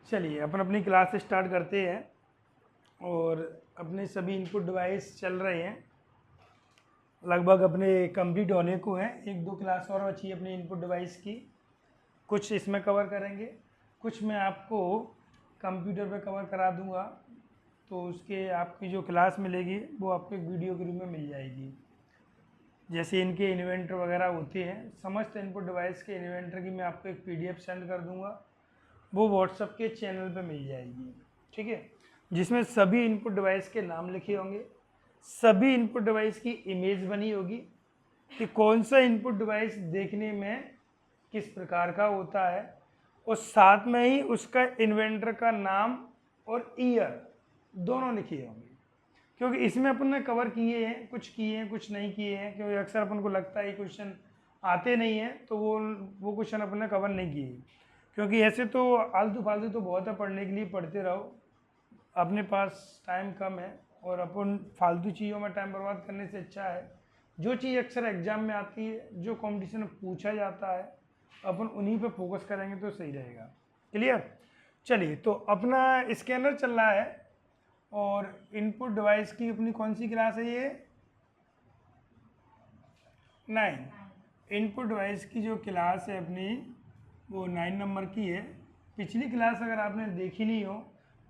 चलिए अपन अपनी class start करते हैं और अपने सभी इनपुट डिवाइस चल रहे हैं, लगभग अपने कंप्लीट होने को हैं। एक दो क्लास और बची है अपनी इनपुट डिवाइस की, कुछ इसमें कवर करेंगे, कुछ मैं आपको कंप्यूटर पे कवर करा दूंगा। तो उसके आपकी जो क्लास मिलेगी वो आपको एक वीडियो के रूप में मिल जाएगी। जैसे इनके इन्वेंटर वगैरह होते हैं, समस्त इनपुट डिवाइस के इन्वेंटर की मैं आपको एक PDF सेंड कर दूंगा, वो व्हाट्सएप के चैनल पे मिल जाएगी, ठीक है। जिसमें सभी इनपुट डिवाइस के नाम लिखे होंगे, सभी इनपुट डिवाइस की इमेज बनी होगी कि कौन सा इनपुट डिवाइस देखने में किस प्रकार का होता है, और साथ में ही उसका इन्वेंटर का नाम और ईयर दोनों लिखे होंगे। क्योंकि इसमें अपन ने कवर किए हैं, कुछ नहीं किए हैं, क्योंकि अक्सर अपन को लगता है क्वेश्चन आते नहीं हैं, तो वो क्वेश्चन अपन ने कवर नहीं किए। क्योंकि ऐसे तो आलतू फालतू तो बहुत है, पढ़ने के लिए पढ़ते रहो, अपने पास टाइम कम है और अपन फालतू चीज़ों में टाइम बर्बाद करने से अच्छा है जो चीज़ अक्सर एग्जाम में आती है, जो कंपटीशन में पूछा जाता है, अपन उन्हीं पे फोकस करेंगे तो सही रहेगा। क्लियर। चलिए, तो अपना स्कैनर चल रहा है और इनपुट डिवाइस की अपनी कौन सी क्लास है, ये 9। इनपुट डिवाइस की जो क्लास है अपनी वो 9 नंबर की है। पिछली क्लास अगर आपने देखी नहीं हो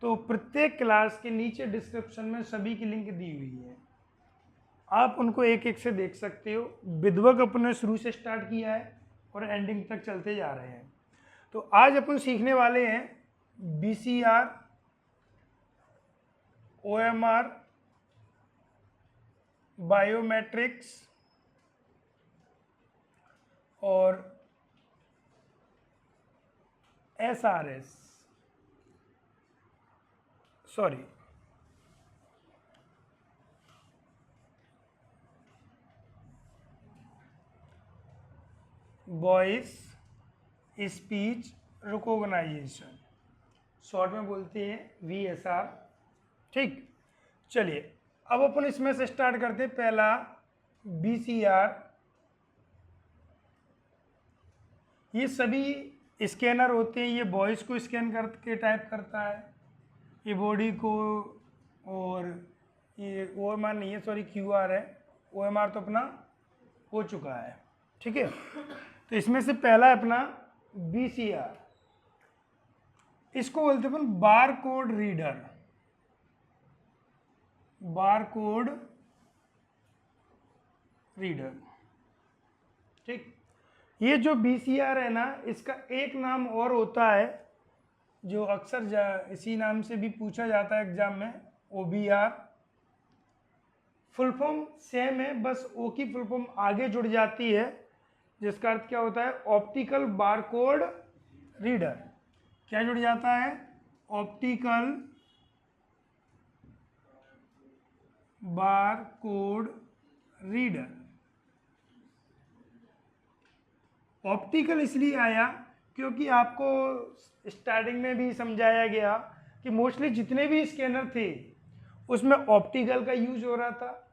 तो प्रत्येक क्लास के नीचे डिस्क्रिप्शन में सभी की लिंक दी हुई है, आप उनको एक एक से देख सकते हो। विधवक अपने शुरू से स्टार्ट किया है और एंडिंग तक चलते जा रहे हैं। तो आज अपन सीखने वाले हैं BCR, OMR, बायोमेट्रिक्स और SRS, sorry voice speech recognisation, short में बोलते हैं VSR, ठीक। चलिए, अब अपन इसमें से स्टार्ट करते हैं। पहला BCR, ये सभी स्कैनर होते हैं, ये वॉइस को स्कैन करके टाइप करता है, ये बॉडी को, और ये OMR नहीं है, सॉरी QR है, OMR तो अपना हो चुका है, ठीक है। तो इसमें से पहला है अपना BCR, इसको बोलते हैं अपन bar code reader, bar code reader, ठीक। ये जो BCR है ना, इसका एक नाम और होता है जो अक्सर इसी नाम से भी पूछा जाता है एग्जाम में, OBR। फुल फॉर्म सेम है, बस O की फुल फॉर्म आगे जुड़ जाती है, जिसका अर्थ क्या होता है, ऑप्टिकल बारकोड रीडर। क्या जुड़ जाता है, ऑप्टिकल बारकोड रीडर। ऑप्टिकल इसलिए आया क्योंकि आपको स्टार्टिंग में भी समझाया गया कि मोस्टली जितने भी स्कैनर थे उसमें ऑप्टिकल का यूज हो रहा था,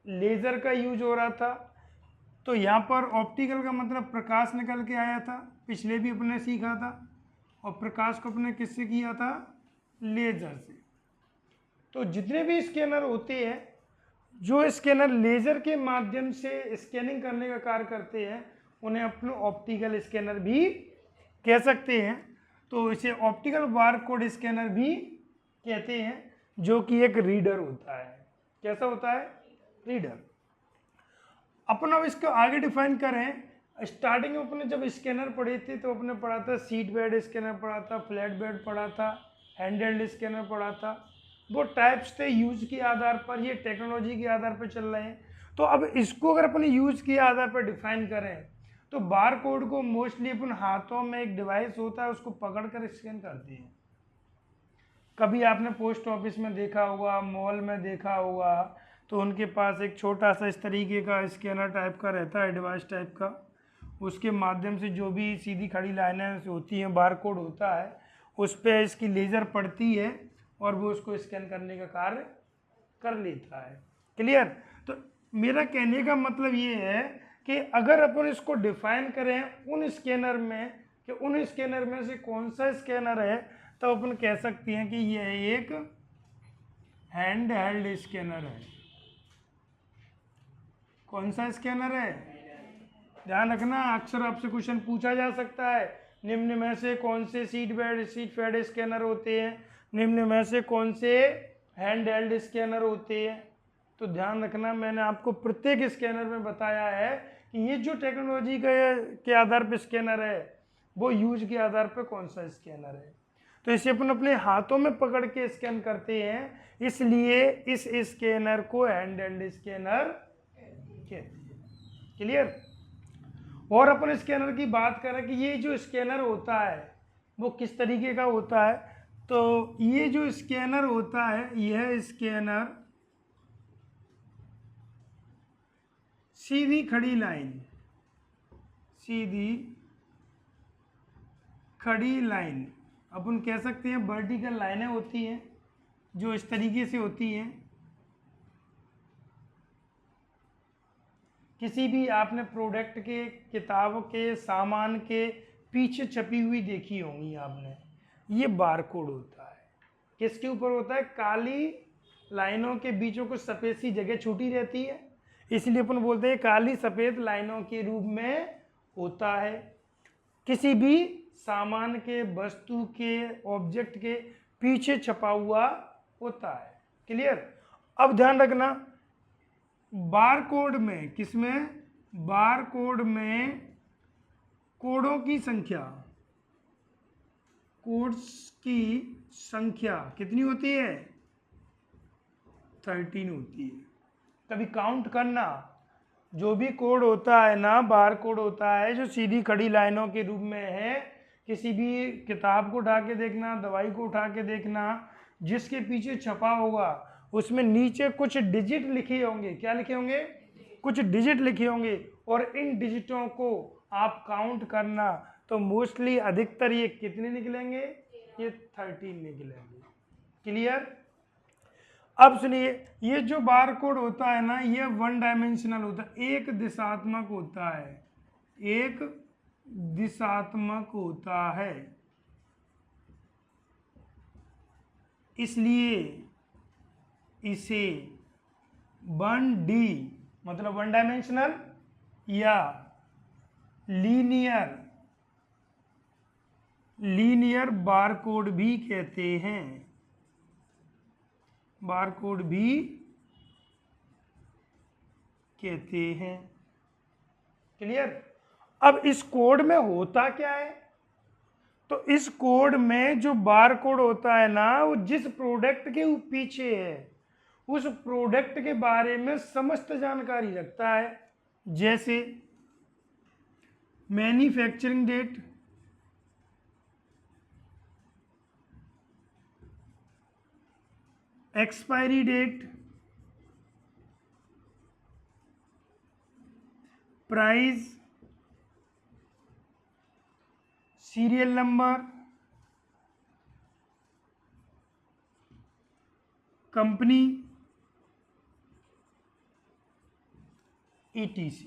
लेज़र का यूज हो रहा था। तो यहाँ पर ऑप्टिकल का मतलब प्रकाश निकल के आया था, पिछले भी अपने सीखा था, और प्रकाश को अपने किससे किया था, लेज़र से। तो जितने भी स्कैनर होते हैं, जो स्कैनर लेज़र के माध्यम से स्कैनिंग करने का कार्य करते हैं, उन्हें अपने ऑप्टिकल स्कैनर भी कह सकते हैं। तो इसे ऑप्टिकल बारकोड स्कैनर भी कहते हैं, जो कि एक रीडर होता है। कैसा होता है, रीडर। अपन अब इसको आगे डिफाइन करें। स्टार्टिंग में अपने जब स्कैनर पढ़े थे तो अपने पढ़ा था सीट बेड स्कैनर पढ़ा था, फ्लैट बेड पढ़ा था, हैंड हेल्ड स्कैनर पढ़ा था। वो टाइप्स थे यूज के आधार पर, ये टेक्नोलॉजी के आधार पर चल रहे हैं। तो अब इसको अगर अपने यूज के आधार पर डिफाइन करें तो बार कोड को मोस्टली अपन हाथों में एक डिवाइस होता है, उसको पकड़कर स्कैन करते हैं। कभी आपने पोस्ट ऑफिस में देखा होगा, मॉल में देखा होगा, तो उनके पास एक छोटा सा इस तरीके का स्कैनर टाइप का रहता है, डिवाइस टाइप का। उसके माध्यम से जो भी सीधी खड़ी लाइनें होती हैं, बार कोड होता है, उस पर इसकी लेज़र पड़ती है और वो उसको स्कैन करने का कार्य कर लेता है। क्लियर। तो मेरा कहने का मतलब ये है कि अगर अपन इसको डिफाइन करें उन स्कैनर में कि उन स्कैनर में से कौन सा स्कैनर है तो अपन कह सकते हैं कि यह एक हैंड हेल्ड स्कैनर है। कौन सा स्कैनर है? ध्यान रखना, अक्सर आपसे क्वेश्चन पूछा जा सकता है, निम्न में से कौन से सीट फेड स्कैनर होते हैं, निम्न में से कौन से हैंड हेल्ड स्कैनर होते हैं। तो ध्यान रखना, मैंने आपको प्रत्येक स्कैनर में बताया है कि ये जो टेक्नोलॉजी के आधार पर स्कैनर है वो यूज के आधार पर कौन सा स्कैनर है। तो इसे अपन अपने हाथों में पकड़ के स्कैन करते हैं, इसलिए इस स्कैनर को हैंड हेल्ड स्कैनर कहते हैं। क्लियर? और अपन स्कैनर की बात करें कि ये जो स्कैनर होता है वो किस तरीके का होता है, तो ये जो स्कैनर होता है, यह स्कैनर सीधी खड़ी लाइन अपन कह सकते हैं, वर्टिकल लाइनें होती हैं जो इस तरीके से होती हैं। किसी भी आपने प्रोडक्ट के, किताब के, सामान के पीछे छपी हुई देखी होंगी आपने, ये बारकोड होता है। किसके ऊपर होता है? काली लाइनों के बीचों को सफ़ेद सी जगह छूटी रहती है, इसलिए अपन बोलते हैं काली सफ़ेद लाइनों के रूप में होता है। किसी भी सामान के, वस्तु के, ऑब्जेक्ट के पीछे छपा हुआ होता है। क्लियर? अब ध्यान रखना, बारकोड में, किसमें? बारकोड में कोडों की संख्या, कोड्स की संख्या कितनी होती है? 13 होती है। कभी काउंट करना, जो भी कोड होता है ना, बार कोड होता है जो सीधी खड़ी लाइनों के रूप में है, किसी भी किताब को उठा के देखना, दवाई को उठा के देखना, जिसके पीछे छपा होगा उसमें नीचे कुछ डिजिट लिखे होंगे। क्या लिखे होंगे? कुछ डिजिट लिखे होंगे, और इन डिजिटों को आप काउंट करना, तो मोस्टली अधिकतर ये कितने निकलेंगे? ये 13 निकलेंगे। क्लियर? अब सुनिए, ये जो बार कोड होता है ना, ये 1 डायमेंशनल होता है, एक दिशात्मक होता है, एक दिशात्मक होता है, इसलिए इसे 1D मतलब 1 डायमेंशनल या लीनियर बारकोड भी कहते हैं। बारकोड भी कहते हैं। क्लियर? अब इस कोड में होता क्या है? तो इस कोड में जो बारकोड होता है ना, वो जिस प्रोडक्ट के पीछे है उस प्रोडक्ट के बारे में समस्त जानकारी रखता है, जैसे manufacturing date, expiry date, price, serial number, company, ETC।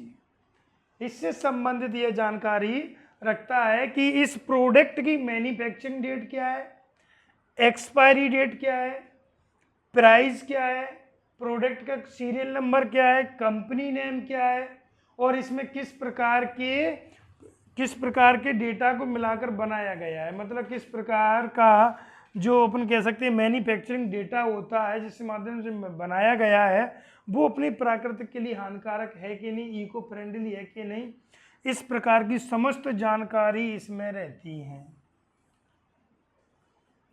इससे संबंधित यह जानकारी रखता है कि इस प्रोडक्ट की मैन्युफैक्चरिंग डेट क्या है, एक्सपायरी डेट क्या है, प्राइस क्या है, प्रोडक्ट का सीरियल नंबर क्या है, कंपनी नेम क्या है, और इसमें किस प्रकार के डेटा को मिलाकर बनाया गया है। मतलब किस प्रकार का जो अपन कह सकते हैं मैन्युफैक्चरिंग डेटा होता है, जिसके माध्यम से बनाया गया है, वो अपनी प्राकृतिक के लिए हानिकारक है कि नहीं, इको फ्रेंडली है कि नहीं, इस प्रकार की समस्त जानकारी इसमें रहती है।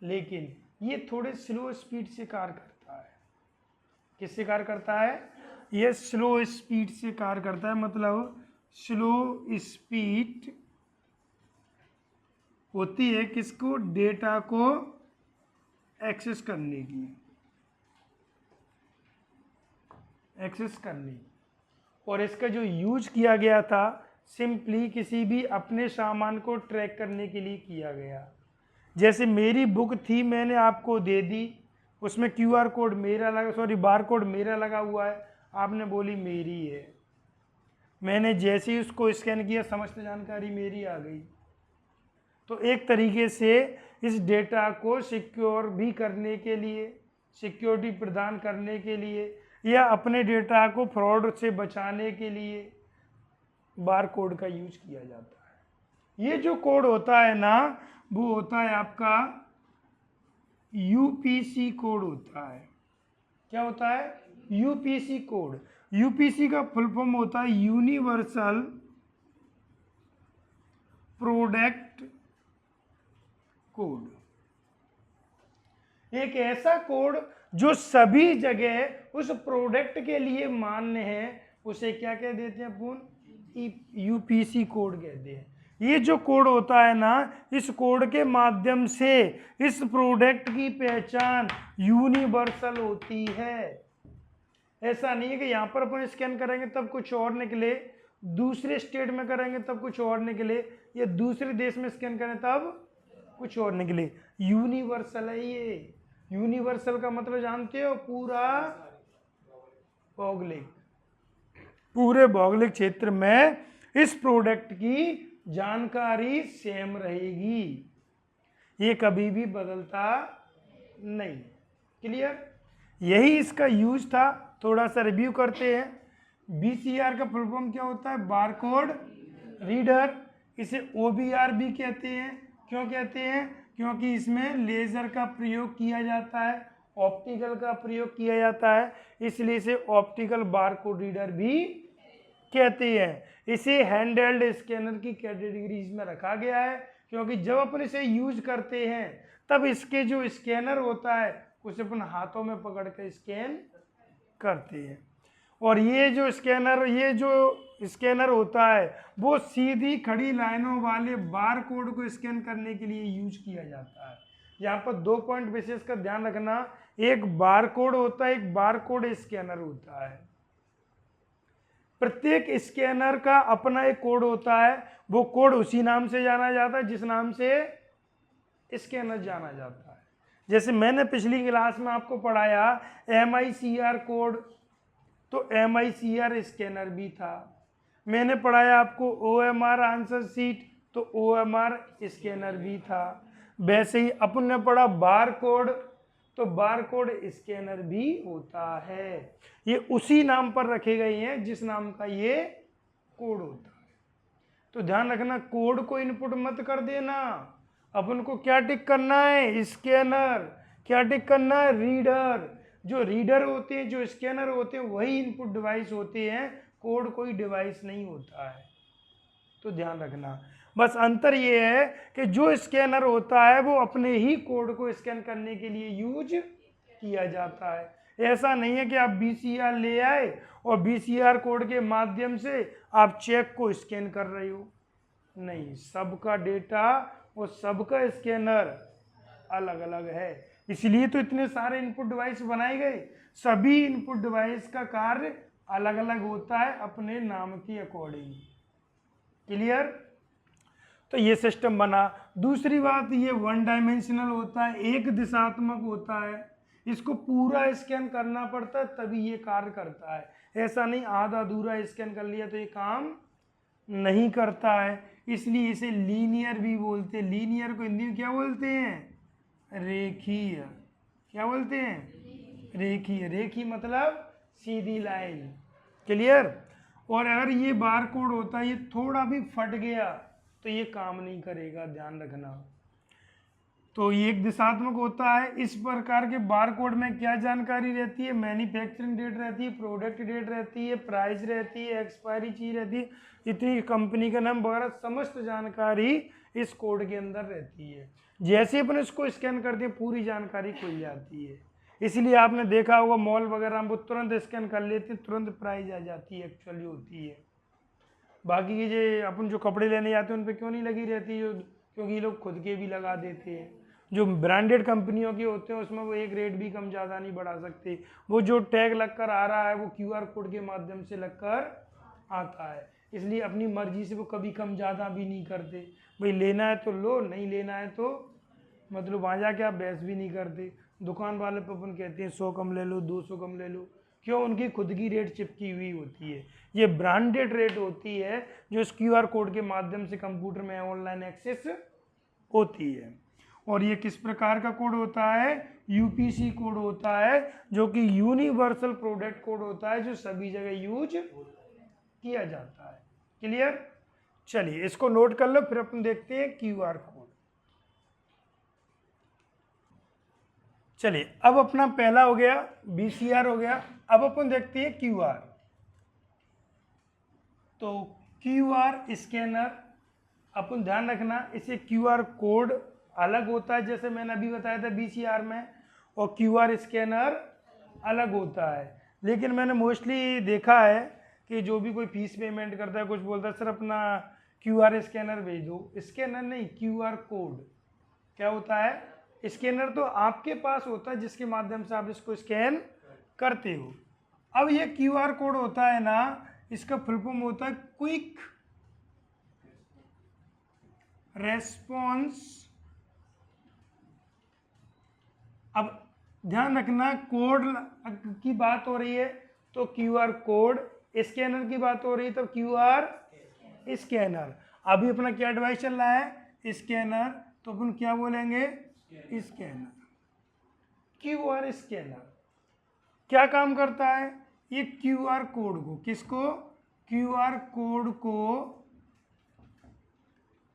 लेकिन ये थोड़े स्लो स्पीड से कार्य करता है। किससे कार्य करता है? ये स्लो स्पीड से कार्य करता है, मतलब स्लो स्पीड होती है किसको? डेटा को एक्सेस करने की, और इसका जो यूज किया गया था सिंपली किसी भी अपने सामान को ट्रैक करने के लिए किया गया। जैसे मेरी बुक थी, मैंने आपको दे दी, उसमें QR कोड मेरा बार कोड मेरा लगा हुआ है, आपने बोली मेरी है, मैंने जैसे ही उसको स्कैन किया समस्त जानकारी मेरी आ गई। तो एक तरीके से इस डेटा को सिक्योर भी करने के लिए, सिक्योरिटी प्रदान करने के लिए, या अपने डेटा को फ्रॉड से बचाने के लिए बार कोड का यूज किया जाता है। ये जो कोड होता है ना, वो होता है आपका यूपीसी कोड होता है। क्या होता है? UPC code. यूपीसी का फुल फॉर्म होता है यूनिवर्सल प्रोडक्ट कोड। एक ऐसा कोड जो सभी जगह उस प्रोडक्ट के लिए मान्य है, उसे क्या कह देते हैं अपन? यूपीसी कोड कहते हैं। ये जो कोड होता है ना, इस कोड के माध्यम से इस प्रोडक्ट की पहचान यूनिवर्सल होती है। ऐसा नहीं है कि यहाँ पर अपन स्कैन करेंगे तब कुछ और निकले, दूसरे स्टेट में करेंगे तब कुछ और निकले, या दूसरे देश में स्कैन करें तब कुछ और निकले। यूनिवर्सल है ये। यूनिवर्सल का मतलब जानते हो? पूरा भौगोलिक, पूरे भौगोलिक क्षेत्र में इस प्रोडक्ट की जानकारी सेम रहेगी, ये कभी भी बदलता नहीं। क्लियर? यही इसका यूज था। थोड़ा सा रिव्यू करते हैं। बीसीआर का फुल फॉर्म क्या होता है? Barcode reader. इसे ओबीआर भी कहते हैं। क्यों कहते हैं? क्योंकि इसमें लेजर का प्रयोग किया जाता है, ऑप्टिकल का प्रयोग किया जाता है, इसलिए इसे ऑप्टिकल बारकोड रीडर भी कहते हैं। इसे हैंडहेल्ड स्कैनर की कैटेगरीज में रखा गया है, क्योंकि जब अपन इसे यूज करते हैं तब इसके जो स्कैनर होता है उसे अपन हाथों में पकड़ कर स्कैन करते हैं। और ये जो स्कैनर होता है वो सीधी खड़ी लाइनों वाले बार कोड को स्कैन करने के लिए यूज किया जाता है। यहाँ पर 2 पॉइंट विशेष का ध्यान रखना। एक बार कोड होता है, एक बार कोड स्कैनर होता है। प्रत्येक स्कैनर का अपना एक कोड होता है। वो कोड उसी नाम से जाना जाता है जिस नाम से स्कैनर जाना जाता है। जैसे मैंने पिछली क्लास में आपको पढ़ाया MICR कोड, तो MICR स्कैनर भी था। मैंने पढ़ाया आपको OMR आंसर सीट, तो OMR स्कैनर भी था। वैसे ही अपन ने पढ़ा बार कोड, तो बार कोड स्कैनर भी होता है। ये उसी नाम पर रखे गए हैं जिस नाम का ये कोड होता है। तो ध्यान रखना, कोड को इनपुट मत कर देना। अपन को क्या टिक करना है? स्कैनर। क्या टिक करना है? रीडर। जो रीडर होते हैं, जो स्कैनर होते हैं, वही इनपुट डिवाइस होते हैं। कोड कोई डिवाइस नहीं होता है। तो ध्यान रखना, बस अंतर ये है कि जो स्कैनर होता है वो अपने ही कोड को स्कैन करने के लिए यूज किया जाता है। ऐसा नहीं है कि आप BCR ले आए और BCR कोड के माध्यम से आप चेक को स्कैन कर रहे हो। नहीं, सबका डेटा और सबका स्कैनर अलग अलग है। इसलिए तो इतने सारे इनपुट डिवाइस बनाए गए। सभी इनपुट डिवाइस का कार्य अलग अलग होता है अपने नाम के अकॉर्डिंग। क्लियर? तो ये सिस्टम बना। दूसरी बात, ये 1 डायमेंशनल होता है, एक दिशात्मक होता है। इसको पूरा स्कैन करना पड़ता है तभी ये कार्य करता है। ऐसा नहीं आधा अधूरा स्कैन कर लिया तो ये काम नहीं करता है। इसलिए इसे लीनियर भी बोलते हैं। लीनियर को हिंदी में क्या बोलते हैं? रेखीय। क्या बोलते हैं? रेखीय। रेखीय मतलब सीधी लाइन। क्लियर? और अगर ये बार कोड होता है, ये थोड़ा भी फट गया तो ये काम नहीं करेगा, ध्यान रखना। तो ये एक दिशात्मक होता है। इस प्रकार के बार कोड में क्या जानकारी रहती है? मैन्युफैक्चरिंग डेट रहती है, प्रोडक्ट डेट रहती है, प्राइस रहती है, एक्सपायरी चीज रहती है, इतनी कंपनी का नाम वगैरह समस्त जानकारी इस कोड के अंदर रहती है। जैसे अपन इसको स्कैन करते हैं पूरी जानकारी खुल जाती है। इसलिए आपने देखा होगा मॉल वगैरह में वो तुरंत स्कैन कर लेते हैं, तुरंत प्राइस आ जाती है, एक्चुअली होती है। बाकी के जो अपन जो कपड़े लेने जाते हैं उन पे क्यों नहीं लगी रहती? क्योंकि ये लोग खुद के भी लगा देते हैं। जो ब्रांडेड कंपनियों के होते हैं उसमें वो एक रेट भी कम ज़्यादा नहीं बढ़ा सकते। वो जो टैग लगकर आ रहा है वो QR कोड के माध्यम से लगकर आता है, इसलिए अपनी मर्जी से वो कभी कम ज़्यादा भी नहीं करते। भाई लेना है तो लो, नहीं लेना है तो मतलब वहाँ जाके आप बहस भी नहीं करते। दुकान वाले पे अपन कहते हैं 100 कम ले लो, 200 कम ले लो। क्यों? उनकी खुद की रेट चिपकी हुई होती है। ये ब्रांडेड रेट होती है जो इस QR कोड के माध्यम से कंप्यूटर में ऑनलाइन एक्सेस होती है। और ये किस प्रकार का कोड होता है? यूपीसी कोड होता है, जो कि यूनिवर्सल प्रोडक्ट कोड होता है, जो सभी जगह यूज किया जाता है। क्लियर? चलिए इसको नोट कर लो, फिर अपन देखते हैं क्यूआर कोड। चलिए अब अपना पहला हो गया बीसीआर हो गया, अब अपन देखते हैं क्यूआर। तो क्यूआर स्कैनर, अपन ध्यान रखना इसे क्यूआर कोड अलग होता है, जैसे मैंने अभी बताया था बीसीआर में, और क्यूआर स्कैनर अलग होता है। लेकिन मैंने मोस्टली देखा है कि जो भी कोई फीस पेमेंट करता है, कुछ बोलता है सर अपना क्यूआर स्कैनर भेज दो, स्कैनर नहीं क्यूआर कोड। क्या होता है? स्कैनर तो आपके पास होता है जिसके माध्यम से आप इसको स्कैन करते हो। अब ये क्यूआर कोड होता है ना, इसका फुल फॉर्म होता है क्विक रेस्पॉन्स। अब ध्यान रखना, कोड की बात हो रही है तो क्यूआर कोड, स्कैनर की बात हो रही है तो क्यूआर स्कैनर। अभी अपना क्या डिवाइस चल रहा है? स्कैनर, तो अपन क्या बोलेंगे? स्कैनर। क्यूआर स्कैनर क्या काम करता है? ये क्यूआर कोड को, किसको? क्यूआर कोड को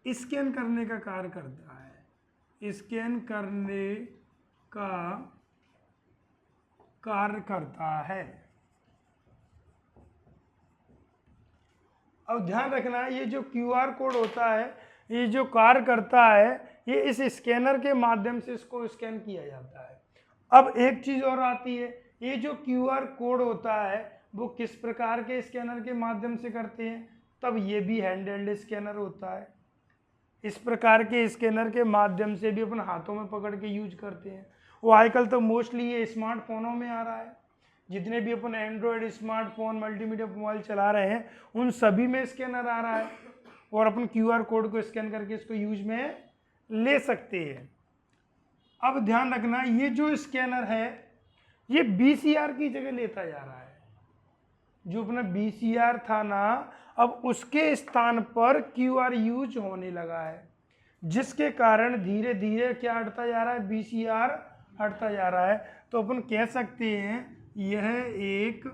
स्कैन करने का कार्य करता है, स्कैन करने का कार्य करता है। अब ध्यान रखना, ये जो क्यूआर कोड होता है, ये जो कार्य करता है, ये इस स्कैनर के माध्यम से इसको स्कैन किया जाता है। अब एक चीज़ और आती है, ये जो क्यूआर कोड होता है वो किस प्रकार के स्कैनर के माध्यम से करते हैं? तब ये भी हैंडहेल्ड स्कैनर होता है। इस प्रकार के स्कैनर के माध्यम से भी अपन हाथों में पकड़ के यूज करते हैं। वो आजकल तो मोस्टली ये स्मार्टफोनों में आ रहा है, जितने भी अपन एंड्रॉयड स्मार्टफोन मल्टीमीडिया मोबाइल चला रहे हैं उन सभी में स्कैनर आ रहा है, और अपन क्यूआर कोड को स्कैन करके इसको यूज में ले सकते हैं। अब ध्यान रखना, ये जो स्कैनर है ये बीसीआर की जगह लेता जा रहा है। जो अपना बीसीआर था ना, अब उसके स्थान पर क्यूआर यूज होने लगा है, जिसके कारण धीरे धीरे क्या हटता जा रहा है? बीसीआर हटता जा रहा है। तो अपन कह सकते हैं यह एक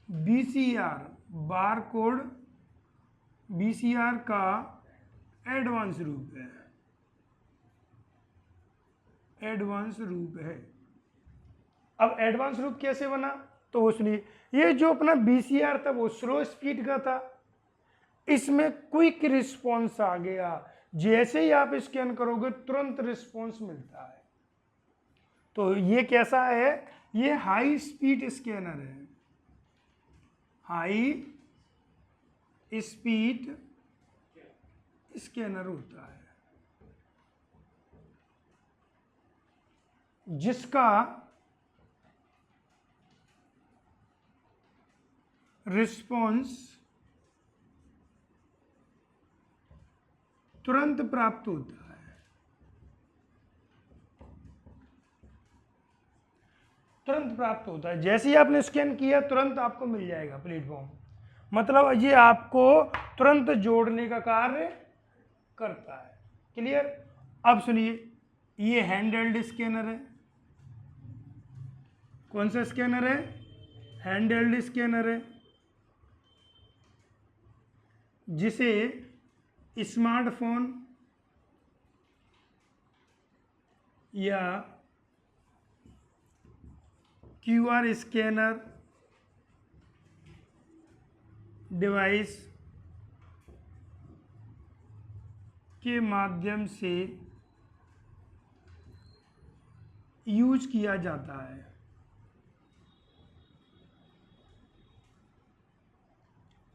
बीसीआर बारकोड, बीसीआर का एडवांस रूप है, एडवांस रूप है। अब एडवांस रूप कैसे बना? तो उसने ये जो अपना बीसीआर था वो स्लो स्पीड का था, इसमें क्विक रिस्पॉन्स आ गया। जैसे ही आप स्कैन करोगे तुरंत रिस्पॉन्स मिलता है। तो ये कैसा है? ये हाई स्पीड स्कैनर है, हाई स्पीड स्कैनर होता है, जिसका रिस्पॉन्स तुरंत प्राप्त होता है। तुरंत प्राप्त होता है, जैसे ही आपने स्कैन किया तुरंत आपको मिल जाएगा प्लेटफॉर्म। मतलब ये आपको तुरंत जोड़ने का कार्य करता है। क्लियर? अब सुनिए, ये हैंडहेल्ड स्कैनर है। कौन सा स्कैनर है? हैंडहेल्ड स्कैनर है, जिसे स्मार्टफोन या क्यूआर स्कैनर डिवाइस के माध्यम से यूज किया जाता है।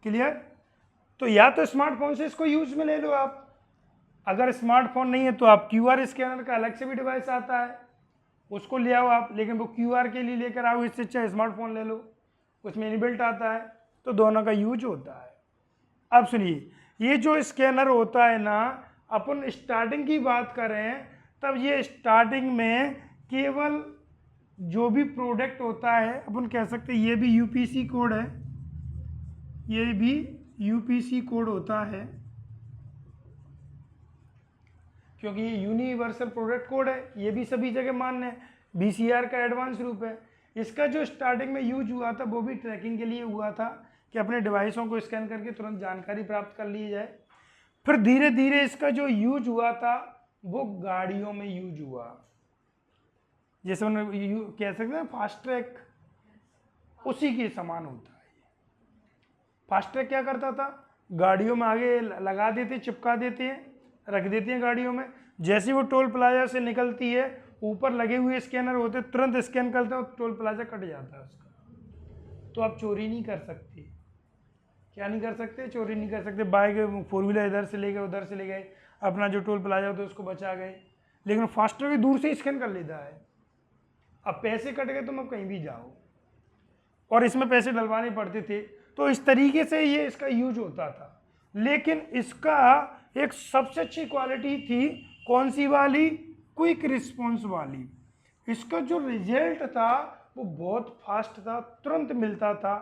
क्लियर? तो या तो स्मार्टफोन से इसको यूज में ले लो आप, अगर स्मार्टफोन नहीं है तो आप क्यूआर स्कैनर का अलग से भी डिवाइस आता है उसको ले आओ आप, लेकिन वो क्यूआर के लिए लेकर आओ, इससे अच्छा स्मार्टफोन ले लो, उसमें इनबिल्ट आता है, तो दोनों का यूज होता है। अब सुनिए, ये जो स्कैनर होता है ना, अपन स्टार्टिंग की बात करें तब ये स्टार्टिंग में केवल जो भी प्रोडक्ट होता है अपन कह सकते हैं ये भी यूपीसी कोड है, ये भी यूपीसी कोड होता है, क्योंकि ये यूनिवर्सल प्रोडक्ट कोड है, ये भी सभी जगह मान्य है, BCR का एडवांस रूप है। इसका जो स्टार्टिंग में यूज हुआ था वो भी ट्रैकिंग के लिए हुआ था कि अपने डिवाइसों को स्कैन करके तुरंत जानकारी प्राप्त कर ली जाए। फिर धीरे धीरे इसका जो यूज हुआ था वो गाड़ियों में यूज हुआ, जैसे उन्हें कह सकते हैं फास्ट ट्रैक, उसी के समान होता है। फास्ट ट्रैक क्या करता था, गाड़ियों में आगे लगा देते, चिपका देते हैं, रख देते हैं गाड़ियों में, जैसे वो टोल प्लाजा से निकलती है ऊपर लगे हुए स्कैनर होते, तुरंत स्कैन करते हैं, टोल प्लाजा कट जाता है उसका। तो आप चोरी नहीं कर सकते। क्या नहीं कर सकते? चोरी नहीं कर सकते। बाइक 4 व्हीलर इधर से ले गए, उधर से ले गए, अपना जो टोल प्लाजा होता है उसको बचा गए। लेकिन फास्ट ट्रैक दूर से स्कैन कर लेता है। अब पैसे कट गए तुम अब कहीं भी जाओ, और इसमें पैसे डलवाने पड़ते थे। तो इस तरीके से ये इसका यूज होता था। लेकिन इसका एक सबसे अच्छी क्वालिटी थी कौन सी वाली? क्विक रिस्पॉन्स वाली। इसका जो रिजल्ट था वो बहुत फास्ट था, तुरंत मिलता था।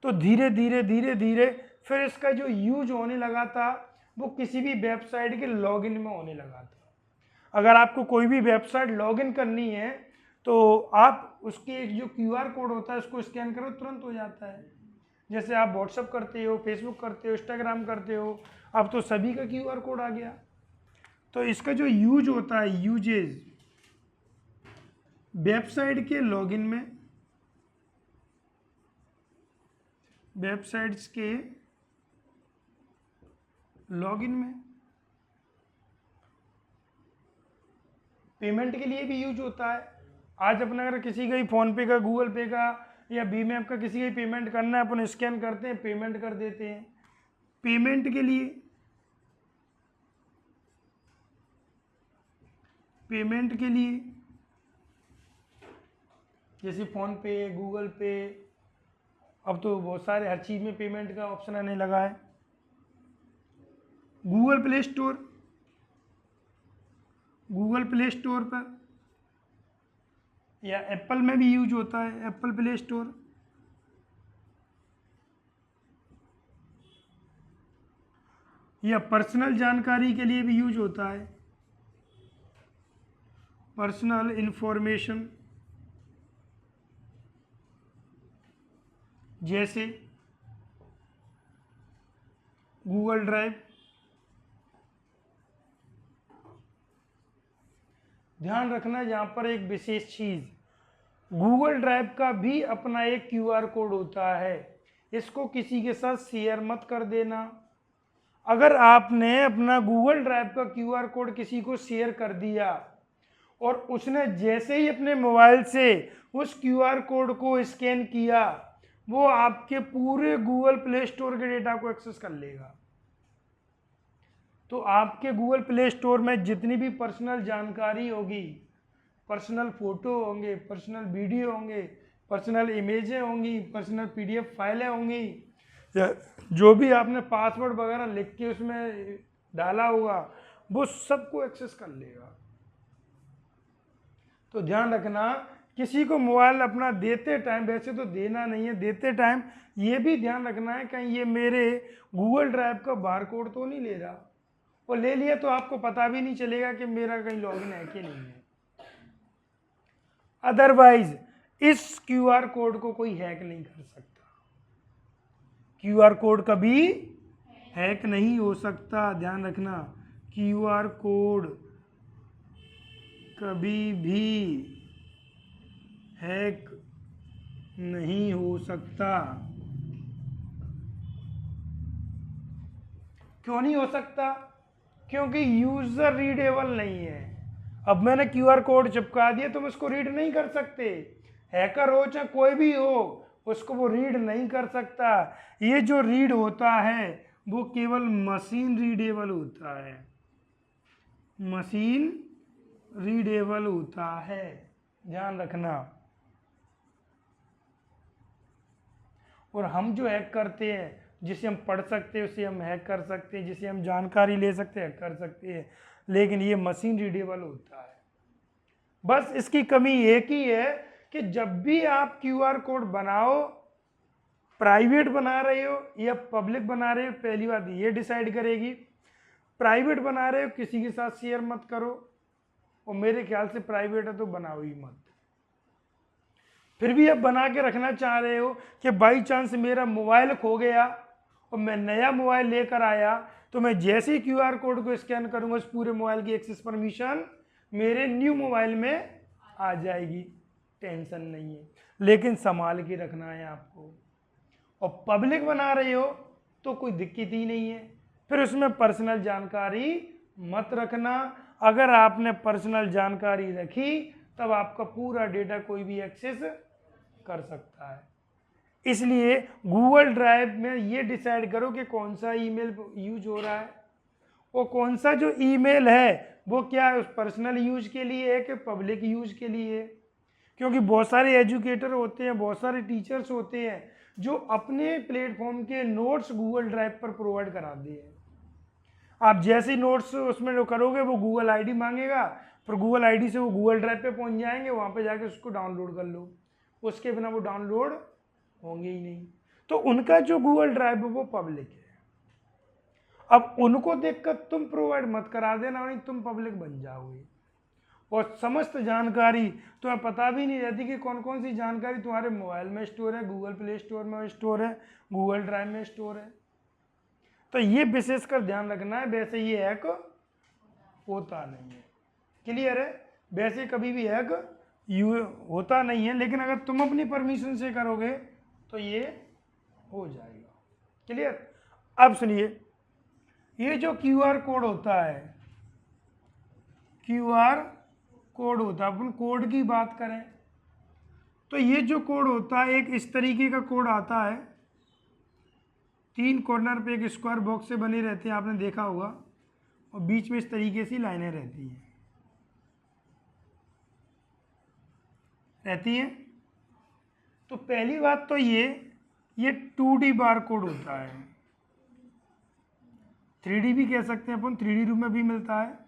तो धीरे धीरे धीरे धीरे फिर इसका जो यूज होने लगा था वो किसी भी वेबसाइट के लॉगिन में होने लगा था। अगर आपको कोई भी वेबसाइट लॉगिन करनी है तो आप उसके एक जो QR कोड होता है उसको स्कैन करो, तुरंत हो जाता है। जैसे आप व्हाट्सअप करते हो, फेसबुक करते हो, इंस्टाग्राम करते हो, अब तो सभी का QR कोड आ गया। तो इसका जो यूज होता है, यूजेज वेबसाइट के लॉगिन में, वेबसाइट्स के लॉगिन में, पेमेंट के लिए भी यूज होता है। आज अपना अगर किसी का ही फोन पे का, गूगल पे का या भीम ऐप का किसी का ही पेमेंट करना है, अपन स्कैन करते हैं, पेमेंट कर देते हैं। पेमेंट के लिए, पेमेंट के लिए जैसे फोन पे, गूगल पे, अब तो बहुत सारे हर चीज में पेमेंट का ऑप्शन आने लगा है। Google play store, Google play store पर या एप्पल में भी यूज होता है, एप्पल प्ले स्टोर। या पर्सनल जानकारी के लिए भी यूज होता है, पर्सनल इंफॉर्मेशन, जैसे गूगल ड्राइव। ध्यान रखना यहाँ पर एक विशेष चीज, गूगल ड्राइव का भी अपना एक QR कोड होता है, इसको किसी के साथ शेयर मत कर देना। अगर आपने अपना गूगल ड्राइव का QR कोड किसी को शेयर कर दिया और उसने जैसे ही अपने मोबाइल से उस QR कोड को स्कैन किया, वो आपके पूरे गूगल प्ले स्टोर के डेटा को एक्सेस कर लेगा। तो आपके गूगल प्ले स्टोर में जितनी भी पर्सनल जानकारी होगी, पर्सनल फोटो होंगे, पर्सनल वीडियो होंगे, पर्सनल इमेजें होंगी, पर्सनल PDF फाइलें होंगी, जो भी आपने पासवर्ड वगैरह लिख के उसमें डाला होगा, वो सबको एक्सेस कर लेगा। तो ध्यान रखना, किसी को मोबाइल अपना देते टाइम, वैसे तो देना नहीं है, देते टाइम ये भी ध्यान रखना है कहीं ये मेरे गूगल ड्राइव का बारकोड तो नहीं ले रहा, और ले लिया तो आपको पता भी नहीं चलेगा कि मेरा कहीं लॉगिन है कि नहीं है। अदरवाइज इस QR कोड को कोई हैक नहीं कर सकता। QR कोड कभी हैक नहीं हो सकता, ध्यान रखना। QR कोड कभी भी हैक नहीं हो सकता। क्यों नहीं हो सकता? क्योंकि यूजर रीडेबल नहीं है। अब मैंने QR कोड चिपका दिया, तुम उसको रीड नहीं कर सकते। हैकर हो चाहे कोई भी हो, उसको वो रीड नहीं कर सकता। ये जो रीड होता है वो केवल मशीन रीडेबल होता है, मशीन रीडेबल होता है, ध्यान रखना। और हम जो हैक करते हैं, जिसे हम पढ़ सकते हैं उसे हम हैक कर सकते हैं, जिसे हम जानकारी ले सकते हैं कर सकते हैं, लेकिन ये मशीन रीडेबल होता है। बस इसकी कमी एक ही है कि जब भी आप QR कोड बनाओ, प्राइवेट बना रहे हो या पब्लिक बना रहे हो, पहली बात ये डिसाइड करेगी। प्राइवेट बना रहे हो किसी के साथ शेयर मत करो, और मेरे ख्याल से प्राइवेट है तो बनाओ ही मत। फिर भी अब बना के रखना चाह रहे हो कि बाई चांस मेरा मोबाइल खो गया और मैं नया मोबाइल लेकर आया तो मैं जैसे ही क्यूआर कोड को स्कैन करूंगा उस पूरे मोबाइल की एक्सेस परमिशन मेरे न्यू मोबाइल में आ जाएगी, टेंशन नहीं है। लेकिन संभाल के रखना है आपको। और पब्लिक बना रहे हो तो कोई दिक्कत ही नहीं है, फिर उसमें पर्सनल जानकारी मत रखना। अगर आपने पर्सनल जानकारी रखी तब आपका पूरा डेटा कोई भी एक्सेस कर सकता है। इसलिए गूगल ड्राइव में ये डिसाइड करो कि कौन सा ईमेल यूज हो रहा है, और कौन सा जो ईमेल है वो क्या है, उस पर्सनल यूज के लिए है कि पब्लिक यूज के लिए है। क्योंकि बहुत सारे एजुकेटर होते हैं, बहुत सारे टीचर्स होते हैं जो अपने प्लेटफॉर्म के नोट्स गूगल ड्राइव पर प्रोवाइड कराते हैं। आप जैसे नोट्स उसमें जो करोगे वो गूगल आईडी मांगेगा, फिर गूगल आईडी से वो गूगल ड्राइव पे पहुंच जाएंगे, वहाँ पे जाके उसको डाउनलोड कर लो, उसके बिना वो डाउनलोड होंगे ही नहीं। तो उनका जो गूगल ड्राइव है वो पब्लिक है। अब उनको देखकर तुम प्रोवाइड मत करा देना, नहीं तुम पब्लिक बन जाओगे और समस्त जानकारी तुम्हें पता भी नहीं रहती कि कौन कौन सी जानकारी तुम्हारे मोबाइल में स्टोर है, गूगल प्ले स्टोर में स्टोर है, गूगल ड्राइव में स्टोर है। तो ये विशेषकर ध्यान रखना है। वैसे ये हैक होता नहीं है, क्लियर है, वैसे कभी भी हैक होता नहीं है, लेकिन अगर तुम अपनी परमिशन से करोगे तो ये हो जाएगा, क्लियर। अब सुनिए, ये जो क्यूआर कोड होता है, क्यूआर कोड होता है, अपन कोड की बात करें तो ये जो कोड होता है एक इस तरीके का कोड आता है, 3 कॉर्नर पे एक स्क्वायर बॉक्स से बने रहते हैं, आपने देखा होगा, और बीच में इस तरीके से लाइनें रहती हैं। तो पहली बात तो ये 2D बार कोड होता है, 3D भी कह सकते हैं अपन, 3D रूप में भी मिलता है।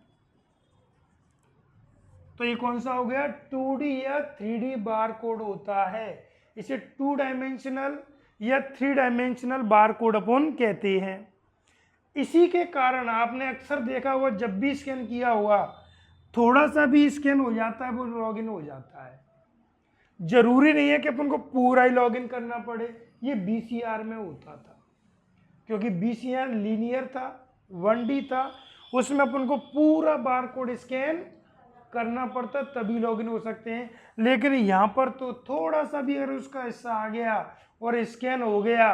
तो ये कौन सा हो गया, 2D या 3D बार कोड होता है। इसे 2 डायमेंशनल या 3 डायमेंशनल बार कोड अपन कहते हैं। इसी के कारण आपने अक्सर देखा होगा, जब भी स्कैन किया होगा थोड़ा सा भी स्कैन हो जाता है वो लॉगिन हो जाता है। जरूरी नहीं है कि अपन को पूरा ही लॉगिन करना पड़े, ये BCR में होता था, क्योंकि BCR लीनियर था, 1D था, उसमें अपन को पूरा बार कोड स्कैन करना पड़ता तभी लॉगिन हो सकते हैं। लेकिन यहाँ पर तो थोड़ा सा भी अगर उसका हिस्सा आ गया और स्कैन हो गया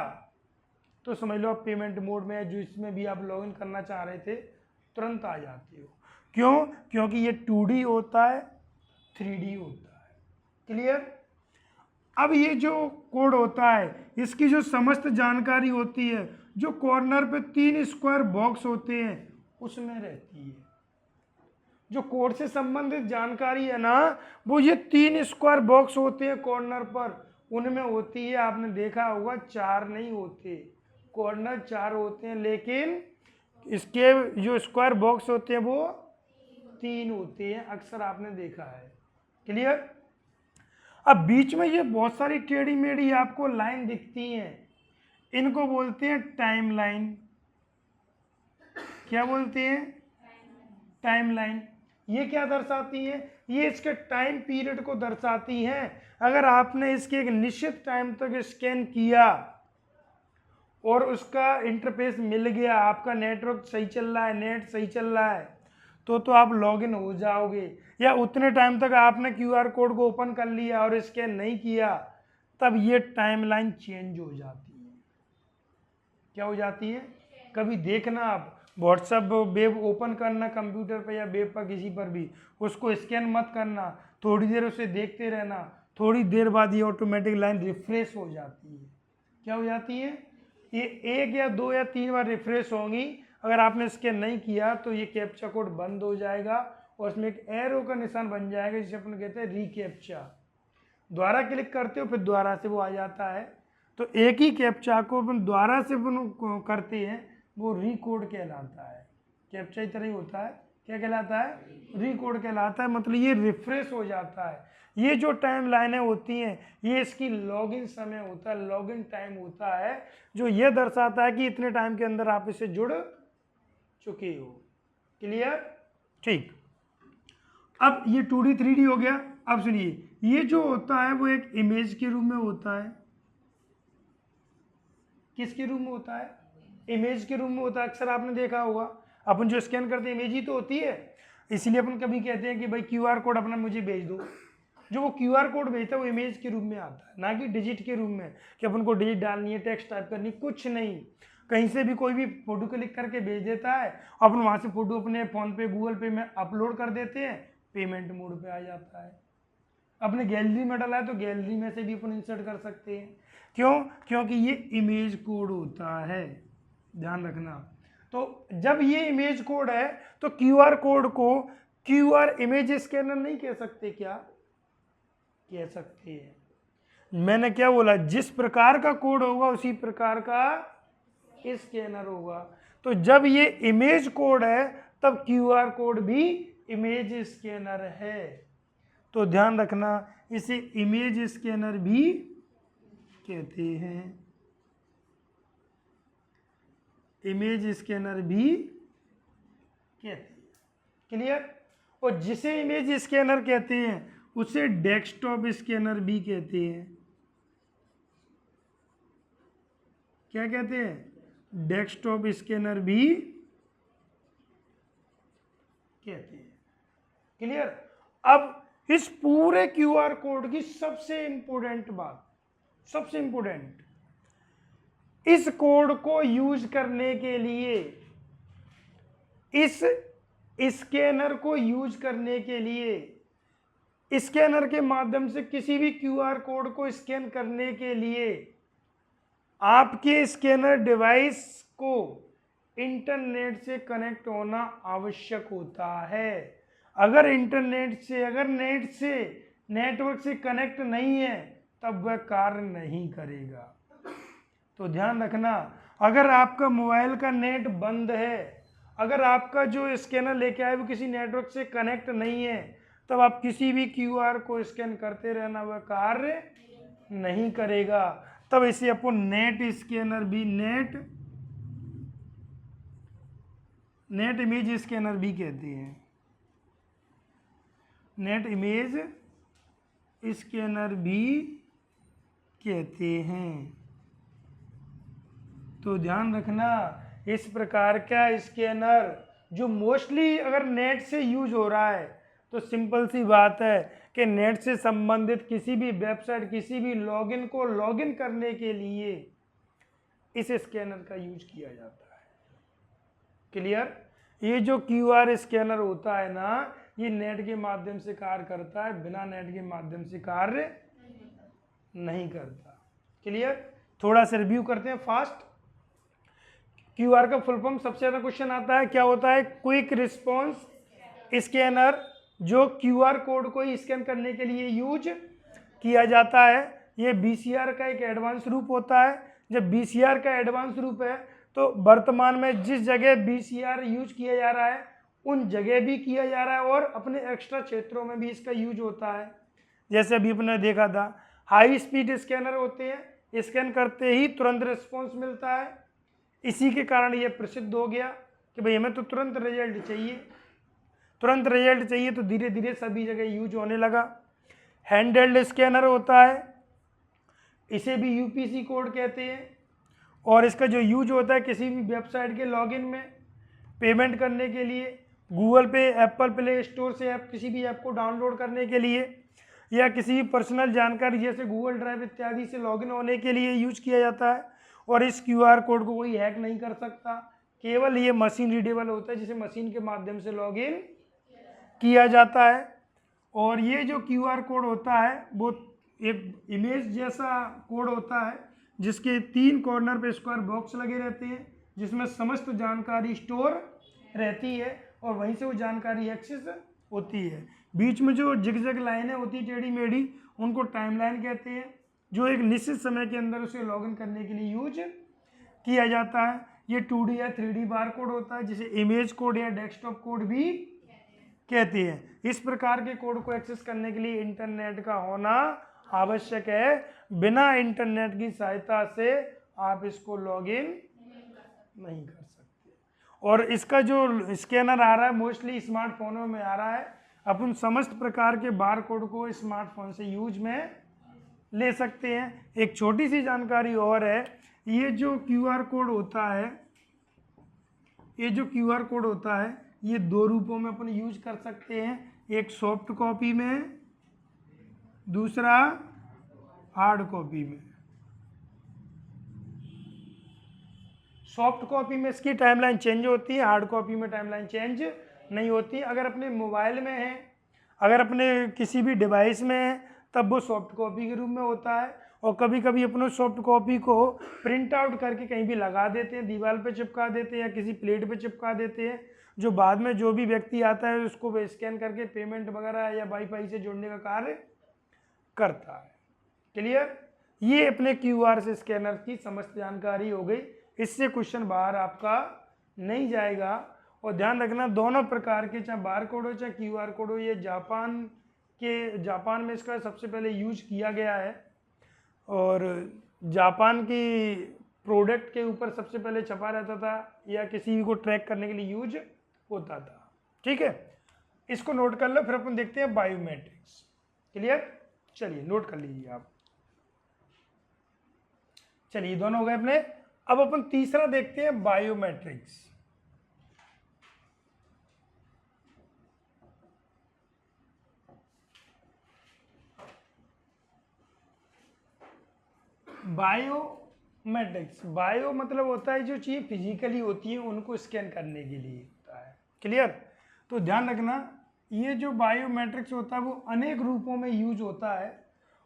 तो समझ लो आप पेमेंट मोड में है, जो इसमें भी आप लॉगिन करना चाह रहे थे तुरंत आ जाती हो। क्यों? क्योंकि ये 2D होता है, 3D होता है, क्लियर। अब ये जो कोड होता है इसकी जो समस्त जानकारी होती है, जो कॉर्नर पे 3 स्क्वायर बॉक्स होते हैं उसमें रहती है। जो कोड से संबंधित जानकारी है ना, वो ये 3 स्क्वायर बॉक्स होते हैं कॉर्नर पर, उनमें होती है। आपने देखा होगा 4 नहीं होते, कॉर्नर 4 होते हैं, लेकिन इसके जो स्क्वायर बॉक्स होते हैं वो 3 होते हैं, अक्सर आपने देखा है, क्लियर। अब बीच में ये बहुत सारी टेढ़ी मेढ़ी आपको लाइन दिखती हैं, इनको बोलते हैं टाइम लाइन। क्या बोलते हैं? Time line. ये क्या दर्शाती है? ये इसके टाइम पीरियड को दर्शाती है। अगर आपने इसके एक निश्चित टाइम तक स्कैन किया और उसका इंटरफेस मिल गया, आपका नेटवर्क सही चल रहा है, नेट सही चल रहा है, तो आप लॉगिन हो जाओगे। या उतने टाइम तक आपने क्यूआर कोड को ओपन कर लिया और स्कैन नहीं किया, तब ये टाइमलाइन चेंज हो जाती है। क्या हो जाती है? कभी देखना आप व्हाट्सएप वेब ओपन करना कंप्यूटर पर या वेब पर, किसी पर भी, उसको स्कैन मत करना, थोड़ी देर उसे देखते रहना, थोड़ी देर बाद ये ऑटोमेटिक लाइन रिफ्रेश हो जाती है। क्या हो जाती है? ये 1 या 2 या 3 बार रिफ्रेश होंगी। अगर आपने स्कैन नहीं किया तो ये कैप्चा कोड बंद हो जाएगा और इसमें एक एरो का निशान बन जाएगा, जिसे अपन कहते हैं रीकैप्चा। दोबारा क्लिक करते हो फिर दोबारा से वो आ जाता है। तो एक ही कैप्चा को अपन दोबारा से अपन करते हैं, वो रीकोड कहलाता है। कैप्चा की तरह ही होता है। क्या कहलाता है? रीकोड कहलाता है। मतलब ये रिफ्रेश हो जाता है। ये जो टाइम लाइनें होती हैं, ये इसकी लॉगिन समय होता है, लॉगिन टाइम होता है, जो ये दर्शाता है कि इतने टाइम के अंदर आप इससे जुड़ चुके हो। क्लियर? ठीक, अब ये 2D 3D हो गया। अब सुनिए, ये जो होता है वो एक इमेज के रूप में होता है। किसके रूप में होता है? इमेज के रूप में होता है। अक्सर आपने देखा होगा, अपन जो स्कैन करते हैं इमेज ही तो होती है, इसीलिए अपन कभी कहते हैं कि भाई QR कोड अपना मुझे भेज दो। जो वो QR कोड भेजता है वो इमेज के रूप में आता है, ना कि डिजिट के रूप में कि अपन को डिजिट डालनी है, टेक्स्ट टाइप करनी, कुछ नहीं। कहीं से भी कोई भी फोटो क्लिक करके भेज देता है, अपन वहाँ से फोटो अपने फ़ोन पे, गूगल पे में अपलोड कर देते हैं, पेमेंट मोड पे आ जाता है। अपने गैलरी में डाला है तो गैलरी में से भी अपन इंसर्ट कर सकते हैं। क्यों? क्योंकि ये इमेज कोड होता है, ध्यान रखना। तो जब ये इमेज कोड है तो QR कोड को QR इमेज स्कैनर नहीं कह सकते क्या? कह सकते हैं। मैंने क्या बोला? जिस प्रकार का कोड होगा उसी प्रकार का स्कैनर होगा। तो जब ये इमेज कोड है तब QR कोड भी इमेज स्कैनर है। तो ध्यान रखना, इसे इमेज स्कैनर भी कहते हैं, इमेज स्कैनर भी कहते हैं। क्लियर? और जिसे इमेज स्कैनर कहते हैं उसे डेस्कटॉप स्कैनर भी कहते हैं। क्या कहते हैं? डेस्कटॉप स्कैनर भी कहते हैं। क्लियर? अब इस पूरे QR कोड की सबसे इंपॉर्टेंट बात, सबसे इंपॉर्टेंट, इस कोड को यूज करने के लिए, इस स्कैनर को यूज करने के लिए, स्कैनर के माध्यम से किसी भी QR कोड को स्कैन करने के लिए आपके स्कैनर डिवाइस को इंटरनेट से कनेक्ट होना आवश्यक होता है। अगर इंटरनेट से, अगर नेटवर्क से कनेक्ट नहीं है तब वह कार्य नहीं करेगा। तो ध्यान रखना, अगर आपका मोबाइल का नेट बंद है, अगर आपका जो स्कैनर लेके आए वो किसी नेटवर्क से कनेक्ट नहीं है, तब आप किसी भी QR को स्कैन करते रहना, वह कार्य नहीं करेगा। तब इसे अपन नेट स्कैनर भी, नेट इमेज स्कैनर भी कहते हैं। नेट इमेज स्कैनर भी कहते हैं। तो ध्यान रखना, इस प्रकार का स्कैनर जो मोस्टली अगर नेट से यूज हो रहा है तो सिंपल सी बात है कि नेट से संबंधित किसी भी वेबसाइट, किसी भी लॉगिन को लॉगिन करने के लिए इस स्कैनर का यूज किया जाता है। क्लियर? ये जो QR स्कैनर होता है ना, ये नेट के माध्यम से कार्य करता है, बिना नेट के माध्यम से कार्य नहीं करता। क्लियर? थोड़ा सा रिव्यू करते हैं फास्ट। QR का फुल फॉर्म सबसे ज्यादा क्वेश्चन आता है, क्या होता है? क्विक रिस्पॉन्स स्कैनर, जो QR कोड को स्कैन करने के लिए यूज किया जाता है। ये BCR का एक एडवांस रूप होता है। जब BCR का एडवांस रूप है तो वर्तमान में जिस जगह BCR यूज किया जा रहा है उन जगह भी किया जा रहा है और अपने एक्स्ट्रा क्षेत्रों में भी इसका यूज होता है। जैसे अभी अपने देखा था, हाई स्पीड स्कैनर होते हैं, स्कैन करते ही तुरंत रिस्पॉन्स मिलता है। इसी के कारण ये प्रसिद्ध हो गया कि भाई हमें तो तुरंत रिजल्ट चाहिए, तुरंत रिजल्ट चाहिए, तो धीरे धीरे सभी जगह यूज होने लगा। हैंडहेल्ड स्कैनर होता है, इसे भी UPC कोड कहते हैं, और इसका जो यूज होता है किसी भी वेबसाइट के लॉगिन में, पेमेंट करने के लिए, गूगल पे, एप्पल प्ले स्टोर से ऐप, किसी भी ऐप को डाउनलोड करने के लिए, या किसी भी पर्सनल जानकारी जैसे गूगल ड्राइव इत्यादि से लॉगिन होने के लिए यूज किया जाता है। और इस QR कोड को कोई हैक नहीं कर सकता, केवल ये मशीन रीडेबल होता है, जिसे मशीन के माध्यम से लॉगिन किया जाता है। और ये जो QR कोड होता है वो एक इमेज जैसा कोड होता है, जिसके 3 कॉर्नर पे स्क्वायर बॉक्स लगे रहते हैं, जिसमें समस्त जानकारी स्टोर रहती है और वहीं से वो जानकारी एक्सेस होती है। बीच में जो जिगजैग लाइनें होती है टेढ़ी मेढ़ी, उनको टाइमलाइन कहते हैं, जो एक निश्चित समय के अंदर उसे लॉगिन करने के लिए यूज किया जाता है। ये 2D या 3D बार कोड होता है, जिसे इमेज कोड या डेस्कटॉप कोड भी कहते हैं। इस प्रकार के कोड को एक्सेस करने के लिए इंटरनेट का होना आवश्यक है। बिना इंटरनेट की सहायता से आप इसको लॉगिन नहीं कर सकते। और इसका जो स्कैनर आ रहा है मोस्टली स्मार्टफोनों में आ रहा है। अपन समस्त प्रकार के बार कोड को स्मार्टफोन से यूज में ले सकते हैं। एक छोटी सी जानकारी और है, ये जो QR कोड होता है, ये जो QR कोड होता है ये दो रूपों में अपन यूज कर सकते हैं, एक सॉफ्ट कॉपी में, दूसरा हार्ड कॉपी में। सॉफ्ट कॉपी में इसकी टाइमलाइन चेंज होती है, हार्ड कॉपी में टाइमलाइन चेंज नहीं होती। अगर अपने मोबाइल में है, अगर अपने किसी भी डिवाइस में है, तब वो सॉफ्ट कॉपी के रूप में होता है। और कभी कभी अपने सॉफ्ट कॉपी को प्रिंट आउट करके कहीं भी लगा देते हैं, दीवार पे चिपका देते हैं या किसी प्लेट पे चिपका देते हैं, जो बाद में जो भी व्यक्ति आता है उसको वो स्कैन करके पेमेंट वगैरह या वाईफाई से जोड़ने का कार्य करता है। क्लियर? ये अपने QR से स्कैनर की समस्त जानकारी हो गई। इससे क्वेश्चन बाहर आपका नहीं जाएगा। और ध्यान रखना दोनों प्रकार के, चाहे बार कोड हो चाहे QR कोड हो, ये जापान में इसका सबसे पहले यूज किया गया है और जापान की प्रोडक्ट के ऊपर सबसे पहले छपा रहता था या किसी को ट्रैक करने के लिए यूज होता था। ठीक है, इसको नोट कर लो, फिर अपन देखते हैं बायोमेट्रिक्स। क्लियर? चलिए नोट कर लीजिए आप। चलिए दोनों हो गए अपने। अब अपन तीसरा देखते हैं बायोमेट्रिक्स। बायोमेट्रिक्स, बायो मतलब होता है जो चीज़ फिजिकली होती है उनको स्कैन करने के लिए होता है। क्लियर? तो ध्यान रखना ये जो बायोमेट्रिक्स होता है वो अनेक रूपों में यूज होता है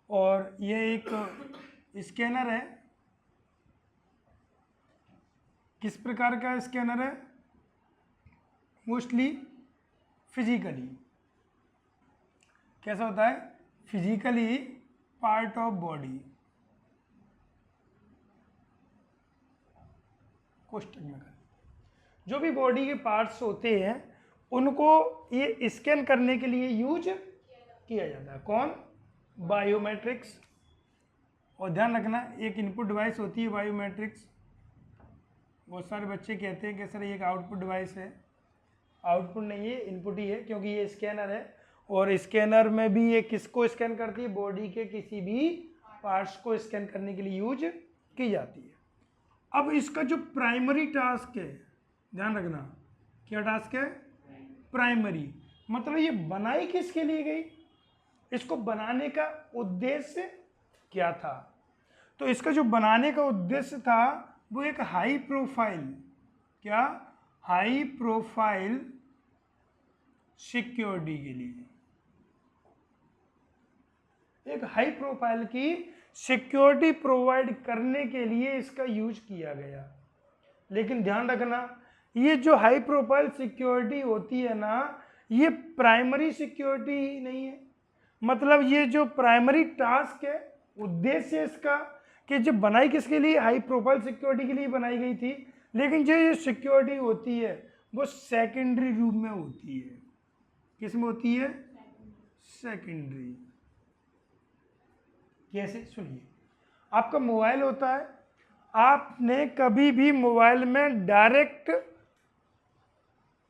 और ये एक स्कैनर है। किस प्रकार का स्कैनर है? Mostly physically. कैसा होता है? फिजिकली पार्ट ऑफ बॉडी, कोष्टक में जो भी बॉडी के पार्ट्स होते हैं उनको ये स्कैन करने के लिए यूज किया जाता है। कौन? बायोमेट्रिक्स। और ध्यान रखना एक इनपुट डिवाइस होती है बायोमेट्रिक्स। बहुत सारे बच्चे कहते हैं कि सर ये एक आउटपुट डिवाइस है। आउटपुट नहीं है, इनपुट ही है, क्योंकि ये स्कैनर है और स्कैनर में भी ये किसको स्कैन करती है? बॉडी के किसी भी पार्ट्स को स्कैन करने के लिए यूज की जाती है। अब इसका जो प्राइमरी टास्क है, ध्यान रखना क्या टास्क है? प्राइमरी मतलब ये बनाई किसके लिए गई, इसको बनाने का उद्देश्य क्या था? तो इसका जो बनाने का उद्देश्य था वो एक हाई प्रोफाइल, क्या? हाई प्रोफाइल सिक्योरिटी के लिए, एक हाई प्रोफाइल की सिक्योरिटी प्रोवाइड करने के लिए इसका यूज किया गया। लेकिन ध्यान रखना ये जो हाई प्रोफाइल सिक्योरिटी होती है ना, ये प्राइमरी सिक्योरिटी नहीं है। मतलब ये जो प्राइमरी टास्क है, उद्देश्य इसका कि जो बनाई किसके लिए? हाई प्रोफाइल सिक्योरिटी के लिए बनाई गई थी। लेकिन जो ये सिक्योरिटी होती है वो सेकेंडरी रूप में होती है। किस में होती है? सेकेंडरी। कैसे? सुनिए, आपका मोबाइल होता है, आपने कभी भी मोबाइल में डायरेक्ट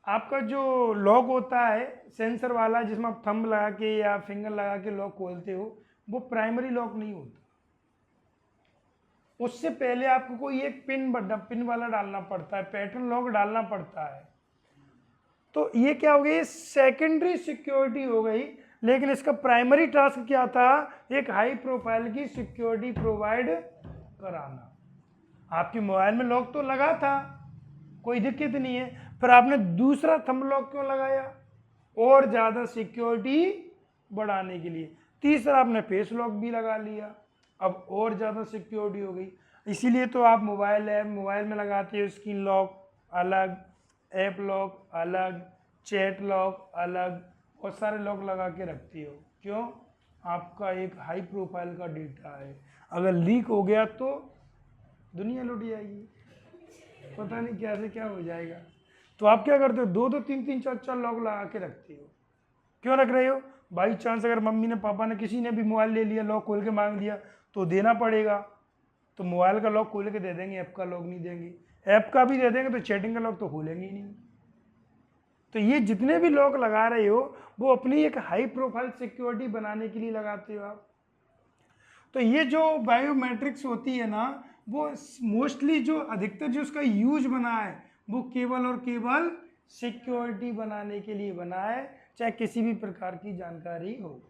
आपका जो लॉक होता है सेंसर वाला, जिसमें आप थंब लगा के या फिंगर लगा के लॉक खोलते हो, वो प्राइमरी लॉक नहीं होता। उससे पहले आपको कोई एक पिन वाला डालना पड़ता है, पैटर्न लॉक डालना पड़ता है। तो ये क्या हो गई? सेकेंडरी सिक्योरिटी हो गई। लेकिन इसका प्राइमरी टास्क क्या था? एक हाई प्रोफाइल की सिक्योरिटी प्रोवाइड कराना। आपके मोबाइल में लॉक तो लगा था, कोई दिक्कत नहीं है, फिर आपने दूसरा थंब लॉक क्यों लगाया? और ज़्यादा सिक्योरिटी बढ़ाने के लिए। तीसरा आपने फेस लॉक भी लगा लिया, अब और ज़्यादा सिक्योरिटी हो गई। इसीलिए तो आप मोबाइल में लगाते हो स्क्रीन लॉक अलग, ऐप लॉक अलग, चैट लॉक अलग, बहुत सारे लॉक लगा के रखती हो। क्यों? आपका एक हाई प्रोफाइल का डेटा है, अगर लीक हो गया तो दुनिया लुट जाएगी, पता नहीं क्या से क्या हो जाएगा। तो आप क्या करते हो? दो दो तीन तीन चार चार लॉक लगा के रखते हो। क्यों रख रहे हो? बाई चांस अगर मम्मी ने, पापा ने, किसी ने भी मोबाइल ले लिया, लॉक खोल के मांग दिया तो देना पड़ेगा। तो मोबाइल का लॉक खोल के दे देंगे, ऐप का लॉक नहीं देंगे। ऐप का भी दे देंगे तो चैटिंग का लॉक तो खोलेंगे ही नहीं। तो ये जितने भी लॉक लगा रहे हो वो अपनी एक हाई प्रोफाइल सिक्योरिटी बनाने के लिए लगाते हो आप। तो ये जो बायोमेट्रिक्स होती है ना, वो मोस्टली जो अधिकतर जो उसका यूज बना है वो केवल और केवल सिक्योरिटी बनाने के लिए बना है, चाहे किसी भी प्रकार की जानकारी हो।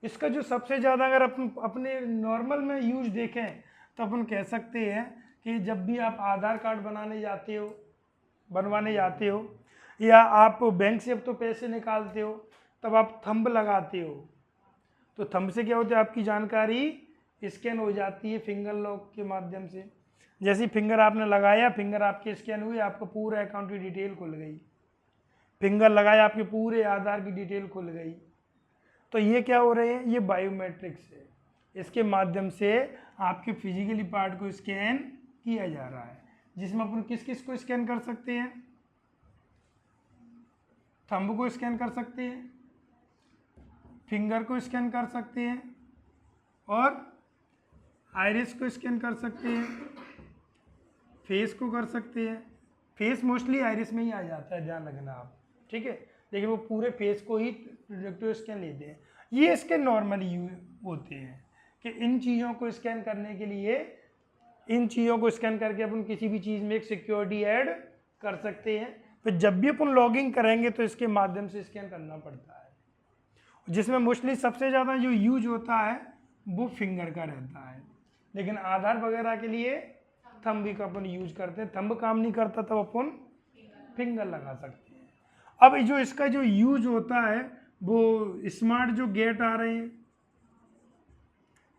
इसका जो सबसे ज़्यादा अगर अपन अपने नॉर्मल में यूज देखें तो अपन कह सकते हैं कि जब भी आप आधार कार्ड बनवाने जाते हो या आप बैंक से अब तो पैसे निकालते हो तब आप थंब लगाते हो, तो थंब से क्या होता है, आपकी जानकारी स्कैन हो जाती है फिंगर लॉक के माध्यम से। जैसे फिंगर आपने लगाया, फिंगर आपके स्कैन हुए, आपका पूरा अकाउंट की डिटेल खुल गई। फिंगर लगाया, आपके पूरे आधार की डिटेल खुल गई। तो ये क्या हो रहे हैं, ये बायोमेट्रिक्स है। इसके माध्यम से आपके फिजिकली पार्ट को स्कैन किया जा रहा है, जिसमें अपन किस किस को स्कैन कर सकते हैं, थंब को स्कैन कर सकते हैं, फिंगर को स्कैन कर सकते हैं और आइरिस को स्कैन कर सकते हैं, फेस को कर सकते हैं। फेस मोस्टली आइरिस में ही आ जाता है, ध्यान रखना आप, ठीक है, लेकिन वो पूरे फेस को ही प्रोजेक्टिव स्कैन लेते हैं। ये इसके नॉर्मली यूज होते हैं कि इन चीज़ों को स्कैन करने के लिए, इन चीज़ों को स्कैन करके अपन किसी भी चीज़ में एक सिक्योरिटी ऐड कर सकते हैं। फिर जब भी अपन लॉगिंग करेंगे तो इसके माध्यम से स्कैन करना पड़ता है, जिसमें मोस्टली सबसे ज़्यादा जो यूज होता है वो फिंगर का रहता है, लेकिन आधार वगैरह के लिए थंब भी का अपन यूज करते हैं। थंब काम नहीं करता तब अपन फिंगर लगा सकते हैं। अब जो इसका जो यूज होता है वो स्मार्ट जो गेट आ रहे हैं,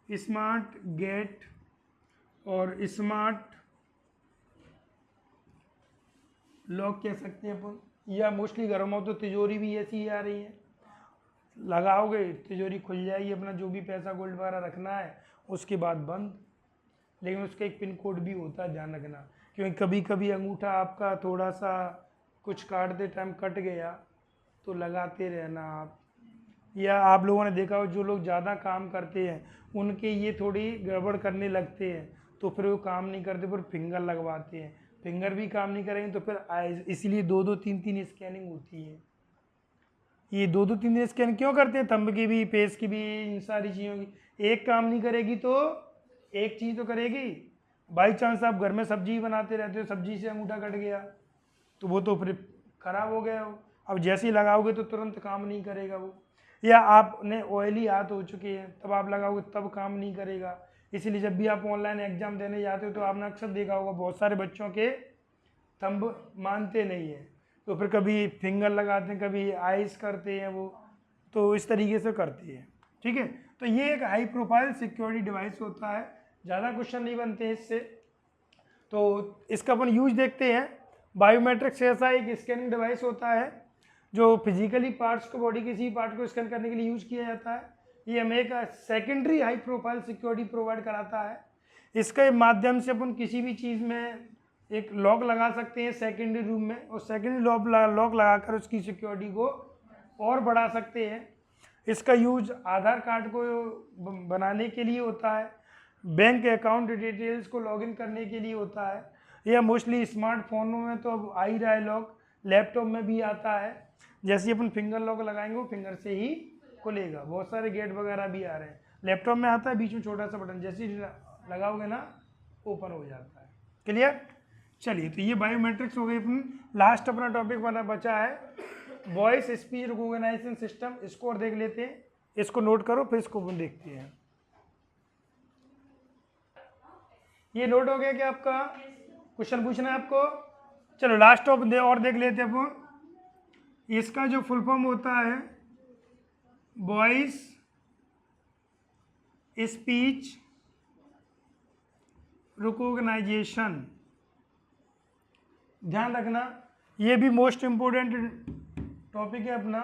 स्मार्ट गेट और स्मार्ट लॉक कह सकते हैं अपन, या मोस्टली घरों में तो तिजोरी भी ऐसी ही आ रही है, लगाओगे तिजोरी खुल जाएगी, अपना जो भी पैसा गोल्ड वगैरह रखना है उसके बाद बंद। लेकिन उसका एक पिन कोड भी होता है, ध्यान रखना, क्योंकि कभी कभी अंगूठा आपका थोड़ा सा कुछ काटते टाइम कट गया तो लगाते रहना आप। या आप लोगों ने देखा हो जो लोग ज़्यादा काम करते हैं उनके ये थोड़ी गड़बड़ करने लगते हैं तो फिर वो काम नहीं करते, फिर फिंगर लगवाते हैं, फिंगर भी काम नहीं करेंगे तो फिर इसीलिए 2-2 3-3 स्कैनिंग होती है। ये 2-2 3 स्कैन क्यों करते हैं, थंब की भी, फेस की भी, इन सारी चीज़ों की। एक काम नहीं करेगी तो एक चीज़ तो करेगी। बाई चांस आप घर में सब्जी बनाते रहते हो, सब्जी से अंगूठा कट गया तो वो तो फिर खराब हो गया हो, अब जैसे ही लगाओगे तो तुरंत काम नहीं करेगा वो। या आपने ऑयली हाथ हो चुके हैं तब आप लगाओगे तब काम नहीं करेगा। इसीलिए जब भी आप ऑनलाइन एग्जाम देने जाते हो तो आपने अक्सर देखा होगा बहुत सारे बच्चों के थंब मानते नहीं है, तो फिर कभी फिंगर लगाते हैं, कभी आइस करते हैं वो, तो इस तरीके से करते हैं, ठीक है। तो ये एक हाई प्रोफाइल सिक्योरिटी डिवाइस होता है, ज़्यादा क्वेश्चन नहीं बनते हैं इससे। तो इसका अपन यूज देखते हैं। बायोमेट्रिक्स ऐसा एक स्कैनिंग डिवाइस होता है जो फिजिकली पार्ट्स को, बॉडी किसी पार्ट को स्कैन करने के लिए यूज किया जाता है। ये हमें एक secondary high profile security provide कराता है। इसके माध्यम से अपन किसी भी चीज़ में एक लॉक लगा सकते हैं सेकेंडरी रूम में, और सेकेंडरी लॉक लगाकर उसकी सिक्योरिटी को और बढ़ा सकते हैं। इसका यूज आधार कार्ड को बनाने के लिए होता है, बैंक अकाउंट डिटेल्स को लॉगिन करने के लिए होता है, या मोस्टली स्मार्टफोनों में तो अब आ ही रहा है लॉक, लैपटॉप में भी आता है। जैसे अपन फिंगर लॉक लगाएंगे वो फिंगर से ही खुलेगा। बहुत सारे गेट वगैरह भी आ रहे हैं, लैपटॉप में आता है बीच में छोटा सा बटन, जैसे ही लगाओगे ना ओपन हो जाता है। क्लियर? चलिए, तो ये बायोमेट्रिक्स हो गई। अपन लास्ट अपना टॉपिक बचा है वॉइस स्पीच रिकॉग्निशन सिस्टम, इसको और देख लेते हैं। इसको नोट करो, फिर इसको अपन देखते हैं। ये नोट हो गया क्या आपका? क्वेश्चन पूछना है आपको? चलो लास्ट टॉपिक और देख लेते हैं अपन। इसका जो फुल फॉर्म होता है वॉइस स्पीच रिकॉग्निशन। ध्यान रखना, ये भी मोस्ट इम्पोर्टेंट टॉपिक है अपना।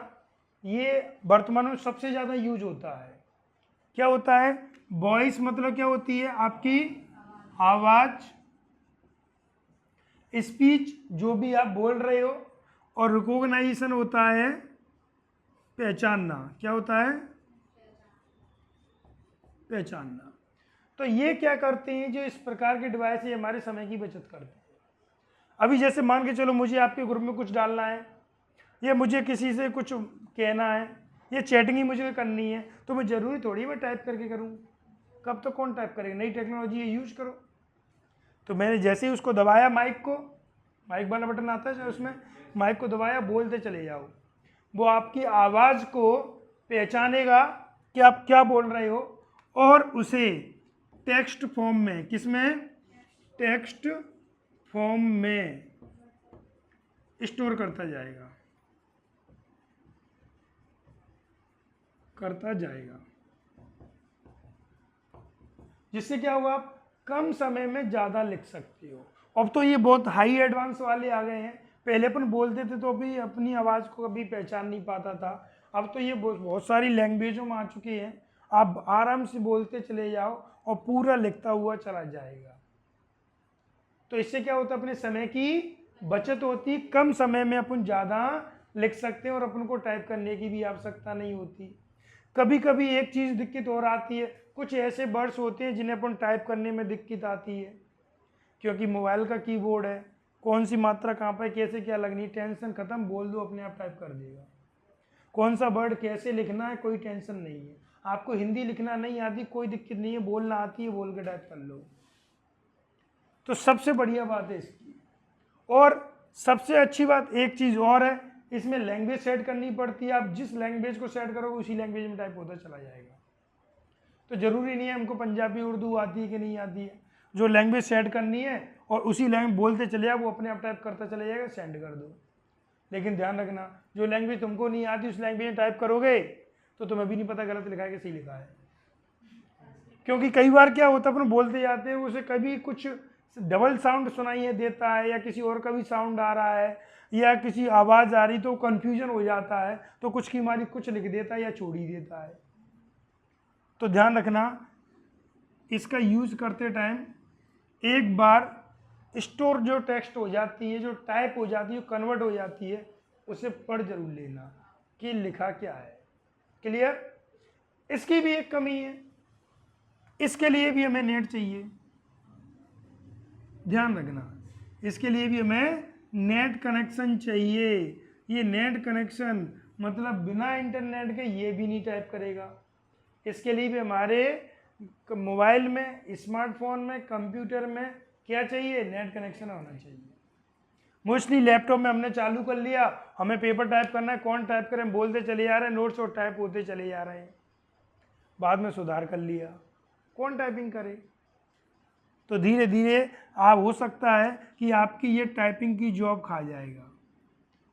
ये वर्तमान में सबसे ज़्यादा यूज होता है। क्या होता है? वॉइस मतलब क्या होती है? आपकी आवाज़, स्पीच जो भी आप बोल रहे हो, और रिकॉग्नाइजेशन होता है पहचानना। क्या होता है? पहचानना। तो ये क्या करते हैं, जो इस प्रकार के डिवाइस है हमारे समय की बचत करते हैं। अभी जैसे मान के चलो मुझे आपके ग्रुप में कुछ डालना है, या मुझे किसी से कुछ कहना है, या चैटिंग ही मुझे करनी है, तो मैं ज़रूरी थोड़ी मैं टाइप करके करूँ। कब तक कौन टाइप करेगा? नई टेक्नोलॉजी है, यूज करो। तो मैंने जैसे ही उसको दबाया, माइक वाला बटन आता है जो, उसमें माइक को दबाया, बोलते चले जाओ। वो आपकी आवाज़ को पहचानेगा कि आप क्या बोल रहे हो, और उसे टेक्स्ट फॉर्म में, किसमें? टेक्स्ट फॉर्म में स्टोर करता जाएगा, जिससे क्या होगा, आप कम समय में ज़्यादा लिख सकते हो। अब तो ये बहुत हाई एडवांस वाले आ गए हैं। पहले अपन बोलते थे तो अभी अपनी आवाज़ को कभी पहचान नहीं पाता था। अब तो ये बहुत सारी लैंग्वेजों में आ चुकी है। आप आराम से बोलते चले जाओ और पूरा लिखता हुआ चला जाएगा। तो इससे क्या होता है, अपने समय की बचत होती, कम समय में अपन ज़्यादा लिख सकते हैं और अपन को टाइप करने की भी आवश्यकता नहीं होती। कभी कभी एक चीज़ दिक्कत और आती है, कुछ ऐसे वर्ड्स होते हैं जिन्हें अपन टाइप करने में दिक्कत आती है, क्योंकि मोबाइल का कीबोर्ड है, कौन सी मात्रा कहाँ पर कैसे क्या लगनी, टेंशन खत्म, बोल दो अपने आप टाइप कर देगा। कौन सा वर्ड कैसे लिखना है, कोई टेंशन नहीं है। आपको हिंदी लिखना नहीं आती, कोई दिक्कत नहीं है, बोलना आती है, बोल के टाइप कर लो। तो सबसे बढ़िया बात है इसकी। और सबसे अच्छी बात एक चीज़ और है, इसमें लैंग्वेज सेट करनी पड़ती है। आप जिस लैंग्वेज को सेट करोगे उसी लैंग्वेज में टाइप होता चला जाएगा। तो ज़रूरी नहीं है हमको पंजाबी उर्दू आती है कि नहीं आती है, जो लैंग्वेज सेट करनी है और उसी लैंग्वेज बोलते चले जाओ, वो अपने आप टाइप करता चला जाएगा, सेंड कर दो। लेकिन ध्यान रखना, जो लैंग्वेज तुमको नहीं आती उस लैंग्वेज में टाइप करोगे तो तुम्हें भी नहीं पता गलत लिखा है कि सही लिखा है। क्योंकि कई बार क्या होता है, अपन बोलते जाते हैं, उसे कभी कुछ डबल साउंड सुनाई देता है, या किसी और का भी साउंड आ रहा है, या किसी आवाज़ आ रही, तो कन्फ्यूजन हो जाता है, तो कुछ की मारी कुछ लिख देता है या छोड़ ही देता है। तो ध्यान रखना, इसका यूज़ करते टाइम एक बार स्टोर जो टेक्स्ट हो जाती है, जो टाइप हो जाती है, कन्वर्ट हो जाती है, उसे पढ़ जरूर लेना कि लिखा क्या है। क्लियर? इसकी भी एक कमी है, इसके लिए भी हमें नेट चाहिए। ध्यान रखना, इसके लिए भी हमें नेट कनेक्शन चाहिए। ये नेट कनेक्शन मतलब बिना इंटरनेट के ये भी नहीं टाइप करेगा। इसके लिए भी हमारे मोबाइल में, स्मार्टफोन में, कंप्यूटर में क्या चाहिए? नेट कनेक्शन होना चाहिए। मोस्टली लैपटॉप में हमने चालू कर लिया, हमें पेपर टाइप करना है, कौन टाइप करें, हम बोलते चले जा रहे हैं, नोट्स और टाइप होते चले जा रहे हैं। बाद में सुधार कर लिया, कौन टाइपिंग करे? तो धीरे धीरे आप, हो सकता है कि आपकी ये टाइपिंग की जॉब खा जाएगा।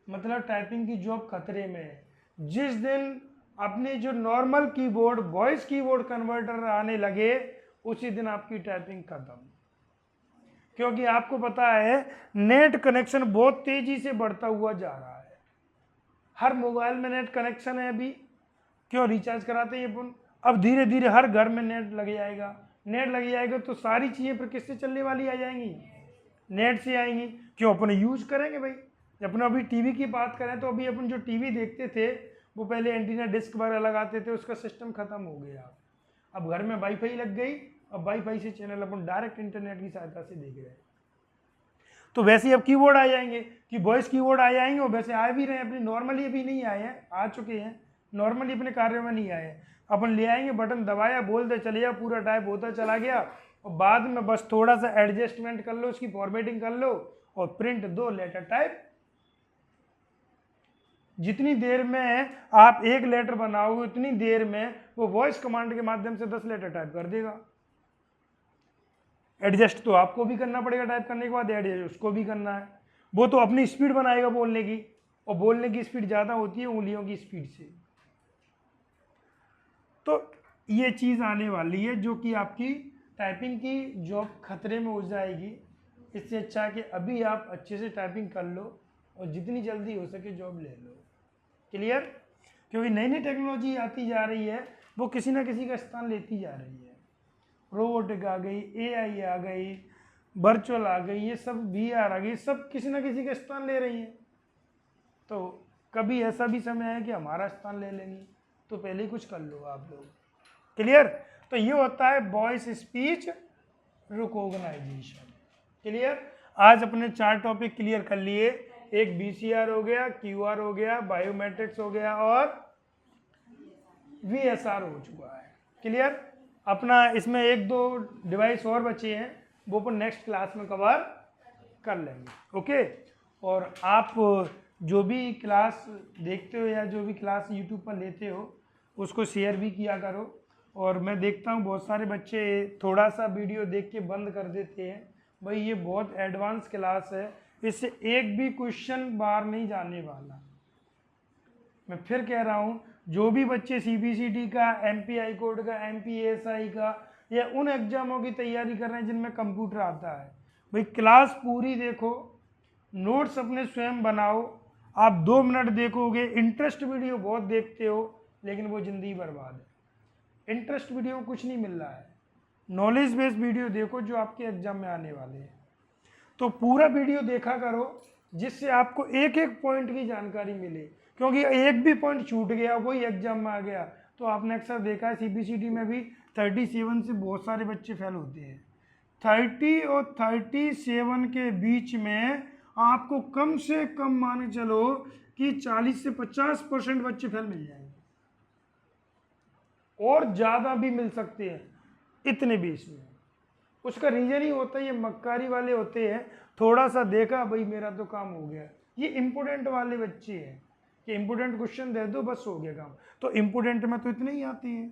मतलब टाइपिंग की जॉब खतरे में है। जिस दिन अपने जो normal keyboard, voice keyboard converter आने लगे, उसी दिन आपकी टाइपिंग खत्म। क्योंकि आपको पता है नेट कनेक्शन बहुत तेजी से बढ़ता हुआ जा रहा है। हर मोबाइल में नेट कनेक्शन है अभी, क्यों? रिचार्ज कराते हैं अपन। अब धीरे धीरे हर घर में नेट लग जाएगा। नेट लग जाएगा तो सारी चीज़ें फिर किससे चलने वाली आ जाएंगी? नेट से आएंगी। क्यों? अपन यूज करेंगे भाई। अपन अभी टीवी की बात करें तो अभी अपन जो टीवी देखते थे वो पहले एंटीना डिस्क वगैरह लगाते थे, उसका सिस्टम खत्म हो गया। अब घर में वाईफाई लग गई, अब वाईफाई से चैनल अपन डायरेक्ट इंटरनेट की सहायता से देख रहे हैं। तो वैसे ही अब कीबोर्ड आ जाएंगे कि वॉइस कीबोर्ड आ जाएंगे, और वैसे आ भी रहे हैं अपने, नॉर्मली अभी नहीं आए हैं, आ चुके हैं, नॉर्मली अपने कार्यों में नहीं आए। अपन ले आएंगे, बटन दबाया, बोलते चले जाओ, पूरा टाइप होता चला गया, और बाद में बस थोड़ा सा एडजस्टमेंट कर लो, उसकी फॉर्मेटिंग कर लो और प्रिंट दो, लेटर टाइप। जितनी देर में आप एक लेटर बनाओगे उतनी देर में वो वॉइस कमांड के माध्यम से 10 लेटर टाइप कर देगा। एडजस्ट तो आपको भी करना पड़ेगा, टाइप करने के बाद एडजस्ट उसको भी करना है। वो तो अपनी स्पीड बनाएगा बोलने की, और बोलने की स्पीड ज़्यादा होती है उंगलियों की स्पीड से। तो ये चीज़ आने वाली है जो कि आपकी टाइपिंग की जॉब खतरे में हो जाएगी। इससे अच्छा है कि अभी आप अच्छे से टाइपिंग कर लो और जितनी जल्दी हो सके जॉब ले लो। क्लियर? क्योंकि नई नई टेक्नोलॉजी आती जा रही है, वो किसी ना किसी का स्थान लेती जा रही है। रोबोटिक आ गई, एआई आ गई, वर्चुअल आ गई, ये सब VR आ गई, सब किसी ना किसी का स्थान ले रही है। तो कभी ऐसा भी समय है कि हमारा स्थान ले लेंगी, तो पहले ही कुछ कर लो आप लोग। क्लियर? तो ये होता है वॉइस स्पीच रिकॉग्नाइजेशन। क्लियर? आज अपने 4 टॉपिक क्लियर कर लिए। एक VCR हो गया, QR हो गया, बायोमेट्रिक्स हो गया और VSR हो चुका है। क्लियर। अपना इसमें 1-2 डिवाइस और बचे हैं, वो अपन नेक्स्ट क्लास में कवर कर लेंगे। ओके। और आप जो भी क्लास देखते हो या जो भी क्लास यूट्यूब पर लेते हो उसको शेयर भी किया करो। और मैं देखता हूँ बहुत सारे बच्चे थोड़ा सा वीडियो देख के बंद कर देते हैं। भाई ये बहुत एडवांस क्लास है, इससे एक भी क्वेश्चन बाहर नहीं जाने वाला। मैं फिर कह रहा हूँ, जो भी बच्चे CBCT का, MP हाई कोर्ट का, MP ASI का या उन एग्जामों की तैयारी कर रहे हैं जिनमें कंप्यूटर आता है, भाई क्लास पूरी देखो, नोट्स अपने स्वयं बनाओ। आप 2 मिनट देखोगे, इंटरेस्ट वीडियो बहुत देखते हो लेकिन वो जिंदगी बर्बाद है। इंटरेस्ट वीडियो में कुछ नहीं मिल रहा है। नॉलेज बेस्ड वीडियो देखो जो आपके एग्जाम में आने वाले हैं। तो पूरा वीडियो देखा करो जिससे आपको एक एक पॉइंट की जानकारी मिले, क्योंकि एक भी पॉइंट छूट गया, वही एग्जाम में आ गया तो आपने अक्सर देखा है CBCT में भी 37 से बहुत सारे बच्चे फेल होते हैं। 30 और 37 के बीच में आपको कम से कम माने चलो कि 40 से 50% बच्चे फेल मिल जाएंगे, और ज़्यादा भी मिल सकते हैं इतने बीच में। उसका रीजन ही होता है ये मक्कारी वाले होते हैं, थोड़ा सा देखा भाई मेरा तो काम हो गया। ये इम्पोर्टेंट वाले बच्चे हैं कि इम्पोर्टेंट क्वेश्चन दे दो बस हो गया काम। तो इम्पोर्टेंट में तो इतने ही आते हैं।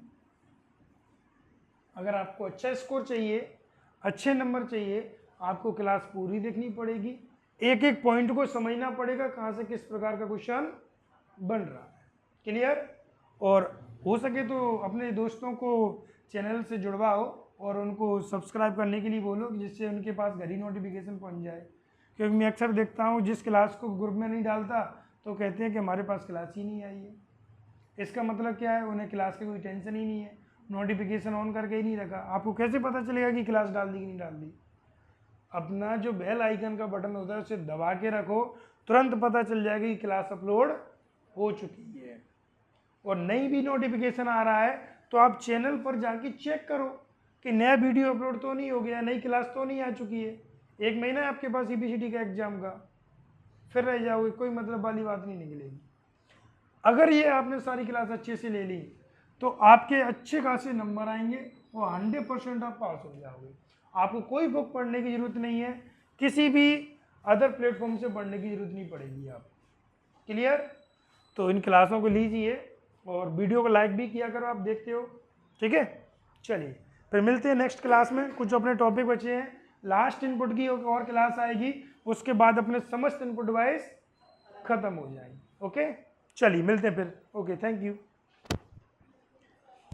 अगर आपको अच्छा स्कोर चाहिए, अच्छे नंबर चाहिए, आपको क्लास पूरी देखनी पड़ेगी, एक एक पॉइंट को समझना पड़ेगा कहाँ से किस प्रकार का क्वेश्चन बन रहा है। क्लियर। और हो सके तो अपने दोस्तों को चैनल से जुड़वाओ और उनको सब्सक्राइब करने के लिए बोलो, जिससे उनके पास घर ही नोटिफिकेशन पहुंच जाए। क्योंकि मैं अक्सर देखता हूँ जिस क्लास को ग्रुप में नहीं डालता तो कहते हैं कि हमारे पास क्लास ही नहीं आई है। इसका मतलब क्या है, उन्हें क्लास की कोई टेंशन ही नहीं है, नोटिफिकेशन ऑन करके ही नहीं रखा। आपको कैसे पता चलेगा कि क्लास डाल दी कि नहीं डाल दी? अपना जो बेल आइकन का बटन होता है उसे दबा के रखो, तुरंत पता चल जाएगा कि क्लास अपलोड हो चुकी है। और नई भी नोटिफिकेशन आ रहा है तो आप चैनल पर जाके चेक करो कि नया वीडियो अपलोड तो नहीं हो गया, नई क्लास तो नहीं आ चुकी है। 1 महीना है आपके पास CBCT का एग्जाम का, फिर रह जाओगे, कोई मतलब वाली बात नहीं निकलेगी। अगर ये आपने सारी क्लास अच्छे से ले ली तो आपके अच्छे खासे नंबर आएंगे और 100% आप पास हो जाओगे। आपको कोई बुक पढ़ने की जरूरत नहीं है, किसी भी अदर प्लेटफॉर्म से पढ़ने की जरूरत नहीं पड़ेगी आप। क्लियर। तो इन क्लासों को लीजिए और वीडियो को लाइक भी किया करो, आप देखते हो। ठीक है, चलिए फिर मिलते हैं नेक्स्ट क्लास में। कुछ अपने टॉपिक बचे हैं, लास्ट इनपुट की और क्लास आएगी, उसके बाद अपने समस्त इनपुट डिवाइस खत्म हो जाएंगे। ओके, चलिए मिलते हैं फिर। Okay, thank you.